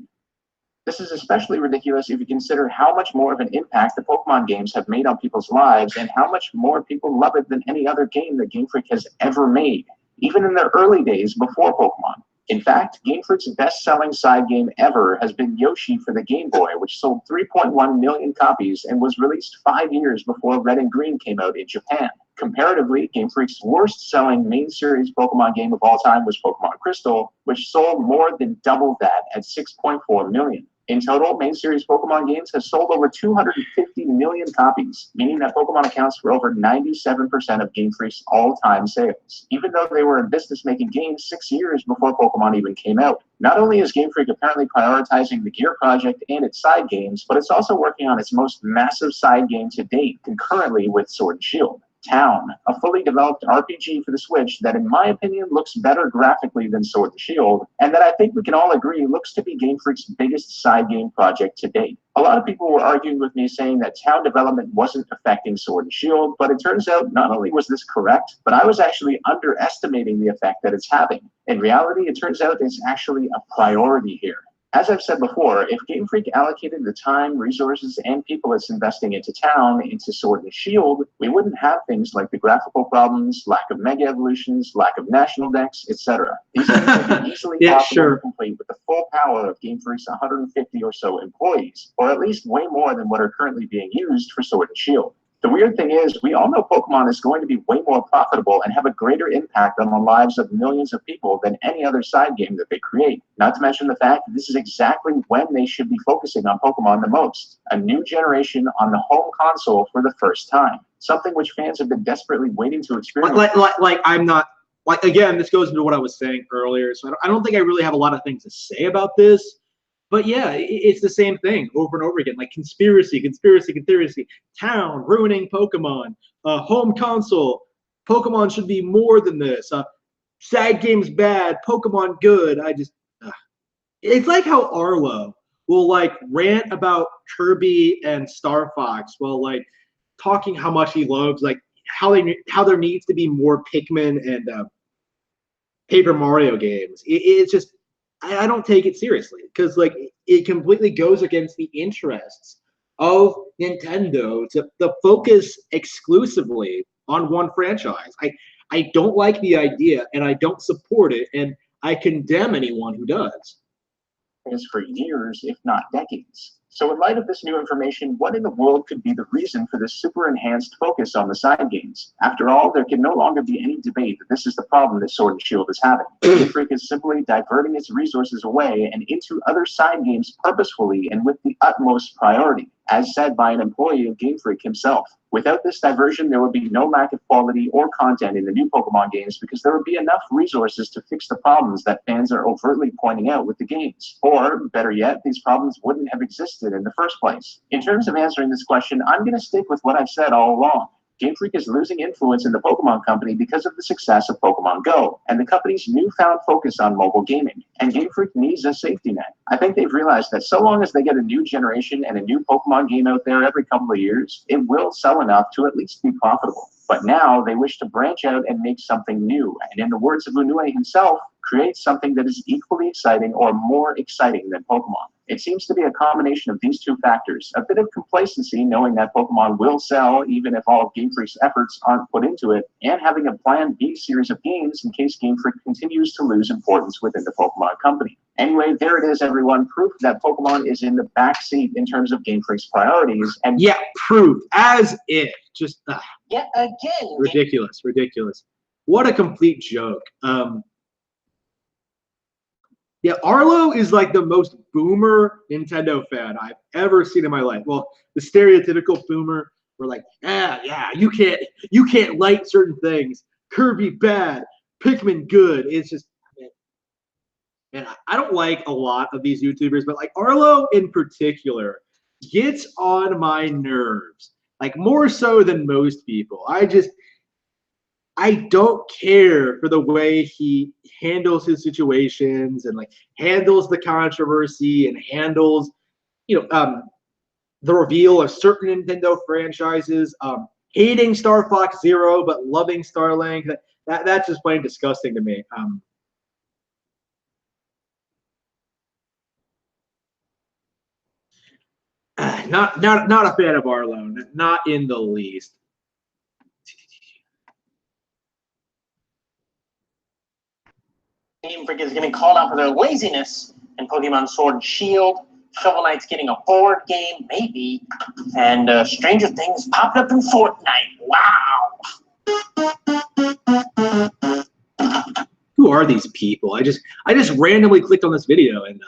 This is especially ridiculous if you consider how much more of an impact the Pokemon games have made on people's lives and how much more people love it than any other game that Game Freak has ever made, even in their early days before Pokemon. In fact, Game Freak's best-selling side game ever has been Yoshi for the Game Boy, which sold 3.1 million copies and was released 5 years before Red and Green came out in Japan. Comparatively, Game Freak's worst-selling main series Pokemon game of all time was Pokemon Crystal, which sold more than double that at 6.4 million. In total, main series Pokemon games have sold over 250 million copies, meaning that Pokemon accounts for over 97% of Game Freak's all-time sales, even though they were in business making games 6 years before Pokemon even came out. Not only is Game Freak apparently prioritizing the Gear Project and its side games, but it's also working on its most massive side game to date, concurrently with Sword and Shield. Town, a fully developed RPG for the Switch that, in my opinion, looks better graphically than Sword and Shield, and that I think we can all agree looks to be Game Freak's biggest side game project to date. A lot of people were arguing with me saying that Town development wasn't affecting Sword and Shield, but it turns out not only was this correct, but I was actually underestimating the effect that it's having. In reality, it turns out it's actually a priority here. As I've said before, if Game Freak allocated the time, resources, and people it's investing into Town into Sword and Shield, we wouldn't have things like the graphical problems, lack of Mega Evolutions, lack of National Decks, etc. These things would be easily possible to complete with the full power of Game Freak's 150 or so employees, or at least way more than what are currently being used for Sword and Shield. The weird thing is, we all know Pokemon is going to be way more profitable and have a greater impact on the lives of millions of people than any other side game that they create. Not to mention the fact that this is exactly when they should be focusing on Pokemon the most. A new generation on the home console for the first time. Something which fans have been desperately waiting to experience. Again, this goes into what I was saying earlier, so I don't think I really have a lot of things to say about this. But yeah, it's the same thing over and over again, like conspiracy, Town, ruining Pokemon, home console, Pokemon should be more than this, side games bad, Pokemon good. It's like how Arlo will like rant about Kirby and Star Fox while like talking how much he loves, like how there needs to be more Pikmin and Paper Mario games. It's just, I don't take it seriously because like it completely goes against the interests of Nintendo to focus exclusively on one franchise. I don't like the idea and I don't support it, and I condemn anyone who does. Is for years, if not decades. So in light of this new information, what in the world could be the reason for this super enhanced focus on the side games? After all, there can no longer be any debate that this is the problem that Sword and Shield is having. Game Freak is simply diverting its resources away and into other side games purposefully and with the utmost priority, as said by an employee of Game Freak himself. Without this diversion, there would be no lack of quality or content in the new Pokemon games because there would be enough resources to fix the problems that fans are overtly pointing out with the games. Or, better yet, these problems wouldn't have existed in the first place. In terms of answering this question, I'm going to stick with what I've said all along. Game Freak is losing influence in the Pokemon Company because of the success of Pokemon Go and the company's newfound focus on mobile gaming. And Game Freak needs a safety net. I think they've realized that so long as they get a new generation and a new Pokemon game out there every couple of years, it will sell enough to at least be profitable. But now they wish to branch out and make something new. And in the words of Unue himself, create something that is equally exciting or more exciting than Pokemon. It seems to be a combination of these two factors, a bit of complacency knowing that Pokemon will sell even if all of Game Freak's efforts aren't put into it, and having a planned B series of games in case Game Freak continues to lose importance within the Pokemon Company. Anyway, there it is, everyone. Proof that Pokemon is in the backseat in terms of Game Freak's priorities. And yeah, proof, as if. Just Yet again. ridiculous. What a complete joke. Yeah, Arlo is like the most boomer Nintendo fan I've ever seen in my life. Well, the stereotypical boomer, we're like, yeah, you can't like certain things. Kirby bad, Pikmin good. It's just, man, I don't like a lot of these YouTubers, but like Arlo in particular gets on my nerves, like more so than most people. I don't care for the way he handles his situations and like handles the controversy and handles, the reveal of certain Nintendo franchises. Hating Star Fox Zero but loving Starlink. That's just plain disgusting to me. Not a fan of Arlo. Not in the least. Game Freak is getting called out for their laziness in Pokemon Sword and Shield. Shovel Knight's getting a board game, maybe. And Stranger Things popped up in Fortnite. Wow! Who are these people? I just randomly clicked on this video and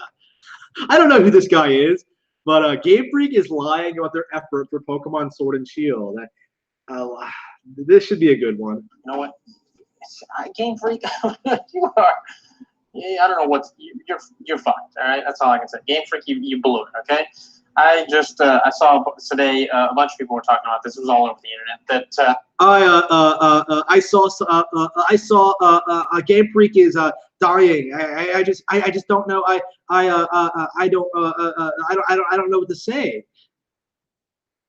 I don't know who this guy is, but Game Freak is lying about their effort for Pokemon Sword and Shield. This should be a good one. You know what? Game Freak, you are. I don't know what you're fucked. All right, that's all I can say. Game Freak, you blew it. Okay. I just I saw today a bunch of people were talking about this. It was all over the internet that I saw Game Freak is dying. I just don't know. I don't know what to say.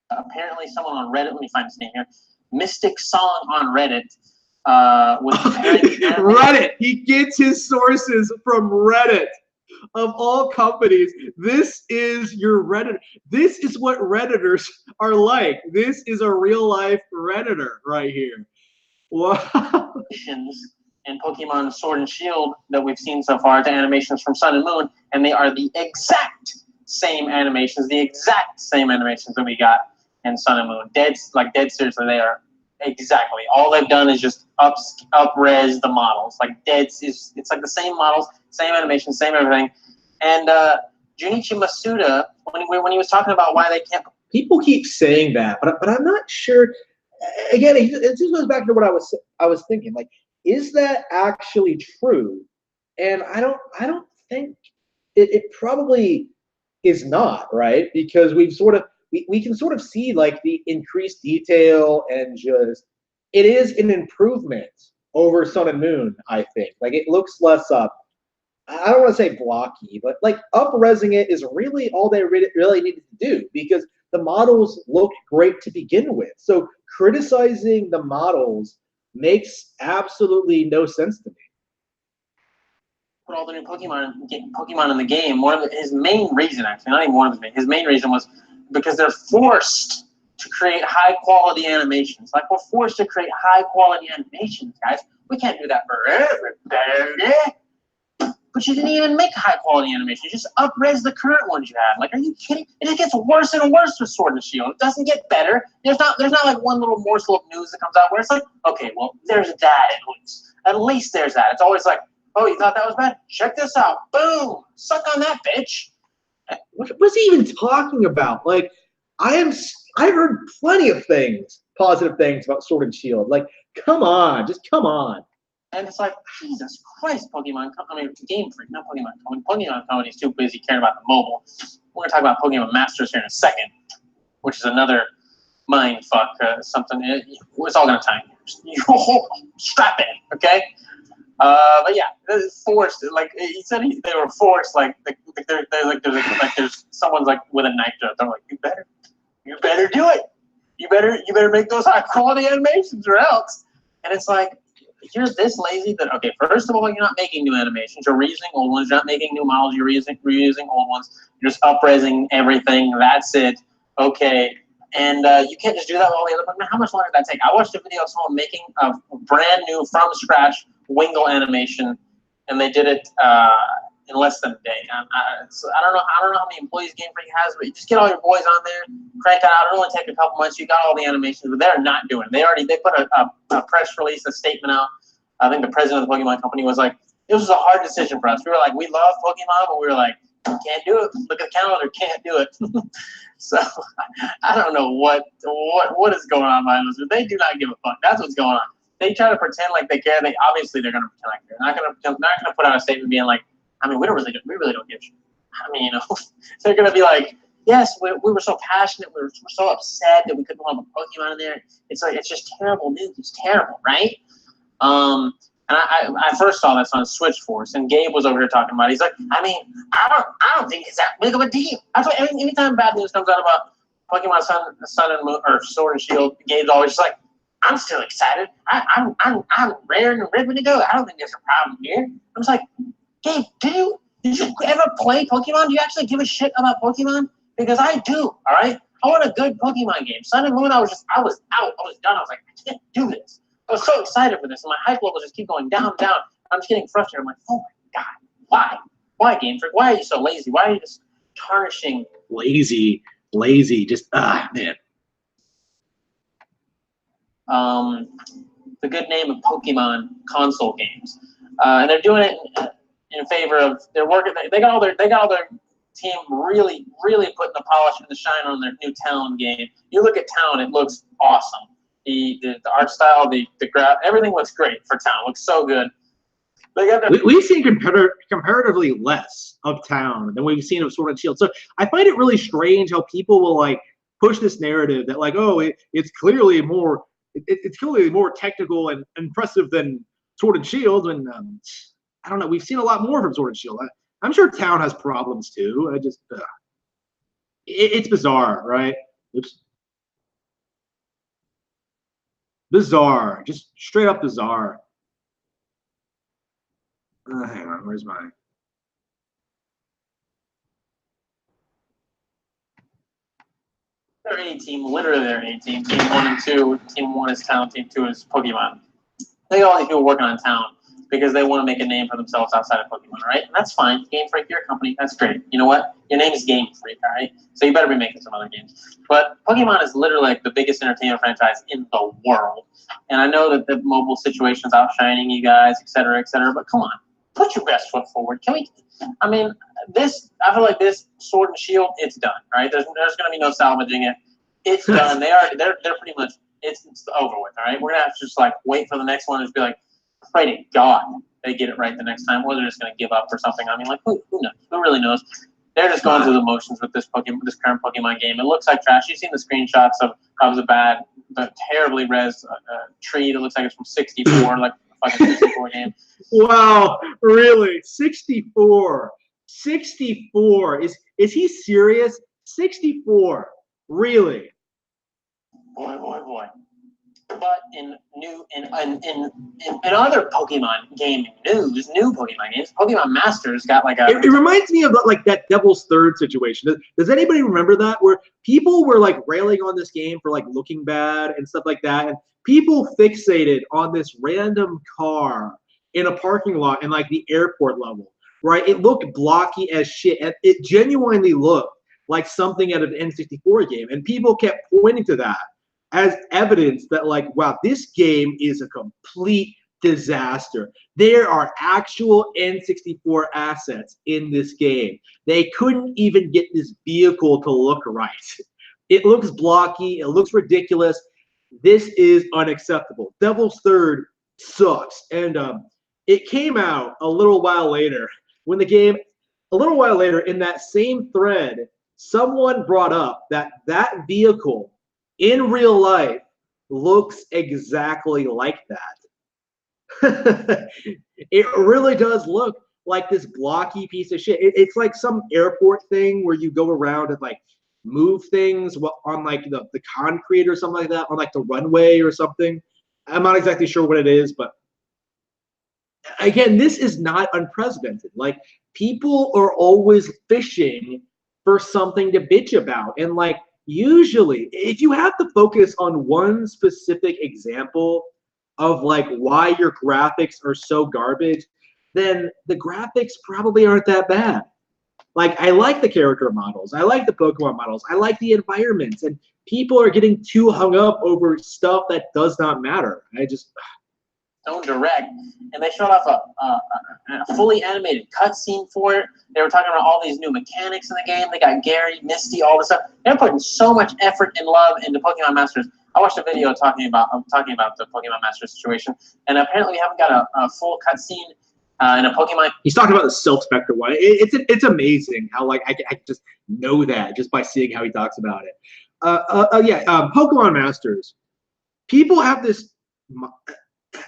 Apparently, someone on Reddit. Let me find his name here. Mystic Song on Reddit. Reddit. He gets his sources from Reddit. Of all companies, this is your Reddit. This is what Redditors are like. This is a real life Redditor right here. Wow. In Pokemon Sword and Shield that we've seen so far, the animations from Sun and Moon, and they are the exact same animations that we got in Sun and Moon. Dead seriously, they are exactly. All they've done is just up-res the models. It's like the same models, same animation, same everything. And Junichi Masuda, when he was talking about why they can't, people keep saying that, but I'm not sure. Again, it just goes back to what I was thinking. Like, is that actually true? And I don't think it probably is not, right? Because we can sort of see like the increased detail and just it is an improvement over Sun and Moon. I think like it looks less up. I don't want to say blocky, but like up-resing it is really all they really needed to do because the models looked great to begin with. So criticizing the models makes absolutely no sense to me. Put all the new Pokemon in the game. His main reason, actually, not even one of his main reason was because they're forced to create high-quality animations. Like, we're forced to create high-quality animations, guys. We can't do that for everybody. but you didn't even make high quality animation. You just up-res the current ones you had. Like, are you kidding? It just gets worse and worse with Sword and Shield. It doesn't get better. There's not like one little morsel of news that comes out where it's like, okay, well, there's that at least. At least there's that. It's always like, oh, you thought that was bad? Check this out. Boom. Suck on that, bitch. What was he even talking about? Like, I've heard plenty of things, positive things about Sword and Shield. Like, come on, just come on. And it's like, Jesus Christ, Game Freak, not Pokemon Company. Pokemon Company's too busy caring about the mobile. We're going to talk about Pokemon Masters here in a second, which is another mind fuck, something. It's all going to tie in. Strap in, okay? But yeah, it's forced. Like he said, they were forced. Like there's someone's like with a knife to it. They're like, you better do it. You better make those high quality animations or else. And it's like, you're this lazy that okay. First of all, you're not making new animations. You're reusing old ones. You're not making new models. You're reusing old ones. You're just up-resing everything. That's it. Okay. And you can't just do that with all the other Pokemon. How much longer did that take? I watched a video of someone making a brand new from scratch Wingull animation, and they did it in less than a day. So I don't know how many employees Game Freak has, but you just get all your boys on there, crank it out. It'll only take a couple months. You got all the animations, but they're not doing it. They put a press release, a statement out. I think the president of the Pokemon Company was like, "This was a hard decision for us. We were like, we love Pokemon, but we were like, can't do it. Look at the calendar, can't do it." So I don't know what is going on behind this, but they do not give a fuck. That's what's going on. They try to pretend like they care. They're going to pretend like they're not going to put out a statement being like, I mean, we really don't give a shit. I mean, they're going to be like, yes, we were so passionate, we were so upset that we couldn't have a Pokemon in there. It's like, it's just terrible news. It's terrible, right? And I first saw this on Switch Force, and Gabe was over here talking about it. He's like, I mean, I don't think it's that big of a deal. That's why anytime bad news comes out about Pokemon Sun and Moon or Sword and Shield, Gabe's always just like, I'm still excited. I'm raring and ripping to go. I don't think there's a problem here. I was like, Gabe, did you ever play Pokemon? Do you actually give a shit about Pokemon? Because I do. All right. I want a good Pokemon game. Sun and Moon, I was out. I was done. I was like, I can't do this. I was so excited for this, and my hype levels just keep going down. I'm just getting frustrated. I'm like, oh my god, why? Why, Game Freak? Why are you so lazy? Why are you just tarnishing? Lazy, just man. The good name of Pokemon console games, and they're doing it in favor of. They're working. They got all their team really putting the polish and the shine on their new Town game. You look at Town, it looks awesome. The art style, the graph, everything looks great for Town. It looks so good. They got we've seen comparatively less of Town than we've seen of Sword and Shield. So I find it really strange how people will like push this narrative that like, oh, it's clearly more technical and impressive than Sword and Shield. And I don't know, we've seen a lot more from Sword and Shield. I'm sure Town has problems too. It's bizarre, right? Oops. Bizarre, just straight up bizarre. Hang on, where's my? Their A team, literally their A team. Team 1 and 2. Team 1 is Town. Team 2 is Pokemon. They got all these people working on Town because they want to make a name for themselves outside of Pokemon, right? And that's fine. Game Freak, your company, that's great. You know what? Your name is Game Freak, all right? So you better be making some other games. But Pokemon is literally like the biggest entertainment franchise in the world. And I know that the mobile situation's outshining you guys, et cetera, but come on. Put your best foot forward. I feel like this Sword and Shield, it's done, right? There's going to be no salvaging it. It's done. They're pretty much, it's over with, all right? We're going to have to just like wait for the next one and just be like, pray to God they get it right the next time, or they're just going to give up or something. I mean, like, who knows? Who really knows? They're just going through the motions with this current Pokemon game. It looks like trash. You've seen the screenshots of the terribly res tree that looks like it's from 64, like a fucking 64 game. Wow, really? 64. 64. Is he serious? 64. Really? Boy. But in other Pokemon gaming news, new Pokemon games, Pokemon Masters got like a. It reminds me of like that Devil's Third situation. Does anybody remember that, where people were like railing on this game for like looking bad and stuff like that, and people fixated on this random car in a parking lot in like the airport level. right? It looked blocky as shit. And it genuinely looked like something out of an N64 game. And people kept pointing to that as evidence that, like, wow, this game is a complete disaster. There are actual N64 assets in this game. They couldn't even get this vehicle to look right. It looks blocky. It looks ridiculous. This is unacceptable. Devil's Third sucks. And it came out a little while later when the game, a little while later in that same thread, someone brought up that that vehicle in real life looks exactly like that. It really does look like this blocky piece of shit. It's like some airport thing where you go around and like move things on like the concrete or something like that, on like the runway or something. I'm not exactly sure what it is, but again, this is not unprecedented. Like, people are always fishing for something to bitch about. And like, usually if you have to focus on one specific example of like why your graphics are so garbage, then the graphics probably aren't that bad. Like, I like the character models, I like the Pokemon models, I like the environments, and people are getting too hung up over stuff that does not matter. I just Direct, and they showed off a fully animated cutscene for it. They were talking about all these new mechanics in the game. They got Gary, Misty, all this stuff. They're putting so much effort and love into Pokemon Masters. I watched a video talking about the Pokemon Masters situation, and apparently we haven't got a full cutscene in a Pokemon. He's talking about the Silk Spectre one. It's amazing how like I just know that just by seeing how he talks about it. Pokemon Masters. People have this.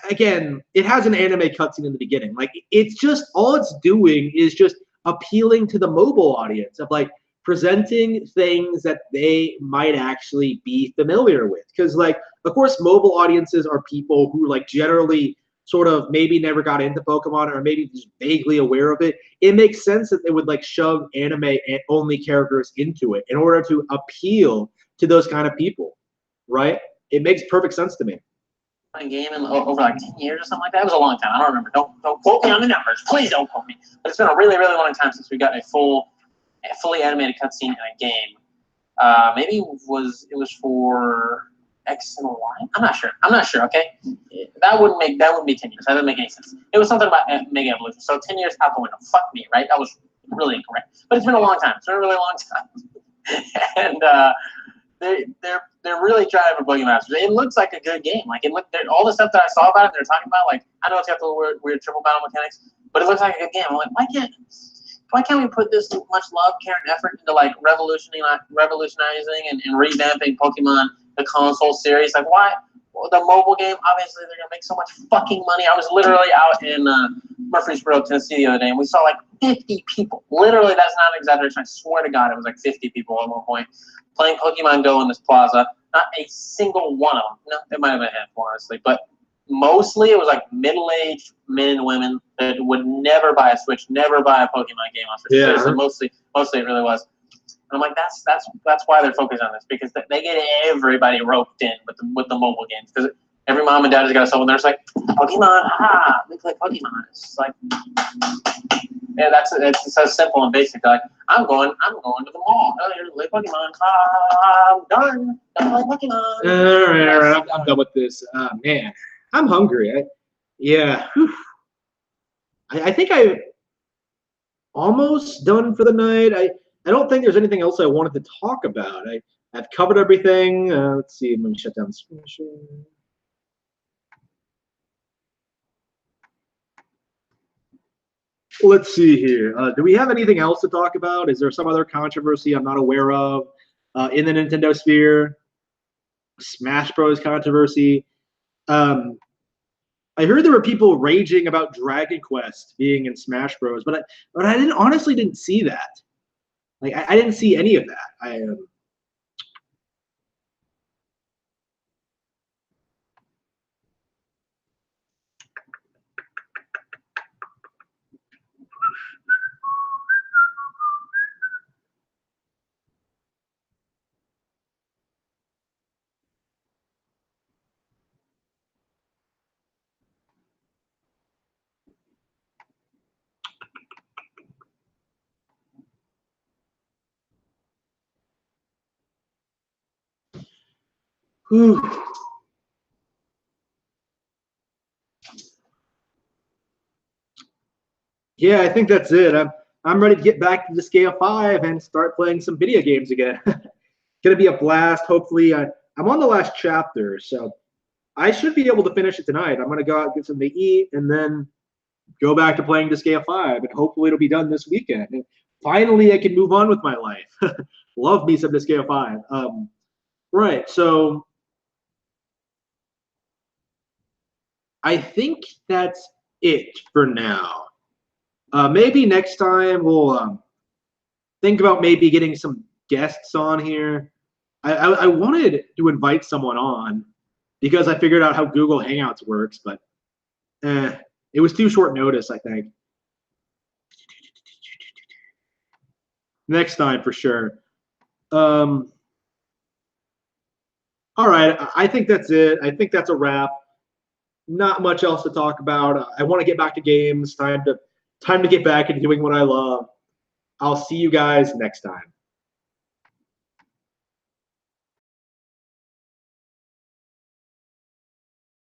Again, it has an anime cutscene in the beginning. Like, it's just, all it's doing is just appealing to the mobile audience of like presenting things that they might actually be familiar with. Because like, of course, mobile audiences are people who like generally sort of maybe never got into Pokemon or maybe just vaguely aware of it. It makes sense that they would like shove anime only characters into it in order to appeal to those kind of people, right? It makes perfect sense to me. Game in over like 10 years or something like that. It was a long time. I don't remember. Don't quote me on the numbers. Please don't quote me. But it's been a really, really long time since we got a fully animated cutscene in a game. Maybe it was for X and Y. I'm not sure. Okay, that wouldn't be 10 years. That doesn't make any sense. It was something about Mega Evolution. So 10 years out the window. Fuck me, right? That was really incorrect. But it's been a long time. It's been a really long time. And they're really trying for Pokemon Masters. It looks like a good game. Like, all the stuff that I saw about it, they're talking about. Like, I know it's got the weird triple battle mechanics, but it looks like a good game. I'm like, why can't we put this much love, care, and effort into like revolutionizing and revamping Pokemon, the console series? Like, why? Well, the mobile game, obviously they're gonna make so much fucking money. I was literally out in Murfreesboro, Tennessee the other day, and we saw like 50 people. Literally, that's not an exaggeration. I swear to God, it was like 50 people at one point playing Pokemon Go in this plaza. Not a single one of them. No, it might have been a handful, honestly, but mostly it was like middle-aged men and women that would never buy a Switch, never buy a Pokemon game on Switch. Yeah. So mostly it really was. And I'm like, that's why they're focused on this, because they get everybody roped in with the mobile games. Because every mom and dad has got a cell phone. They're just like, Pokemon, we play Pokemon. It's just like, yeah, it's so simple and basic. Like, I'm going to the mall. Oh, you're play Pokemon. I'm done. Don't play Pokemon. All right. I'm done with this. Man, I'm hungry. I think I'm almost done for the night. I don't think there's anything else I wanted to talk about. I've covered everything. Let's see. Let me shut down the screen share. Let's see here. Do we have anything else to talk about? Is there some other controversy I'm not aware of in the Nintendo sphere? Smash Bros. Controversy. I heard there were people raging about Dragon Quest being in Smash Bros. But I didn't see that. Like, I didn't see any of that. Whew. Yeah, I think that's it. I'm ready to get back to the scale 5 and start playing some video games again. Gonna be a blast. Hopefully, I'm on the last chapter, so I should be able to finish it tonight. I'm gonna go out, get something to eat, and then go back to playing the scale 5, and hopefully it'll be done this weekend. And finally, I can move on with my life. Love me some the scale 5. Right, so I think that's it for now. Maybe next time we'll think about maybe getting some guests on here. I wanted to invite someone on because I figured out how Google Hangouts works, but it was too short notice, I think. Next time for sure. All right, I think that's it. I think that's a wrap. Not much else to talk about. I want to get back to games. Time to get back into doing what I love. I'll see you guys next time.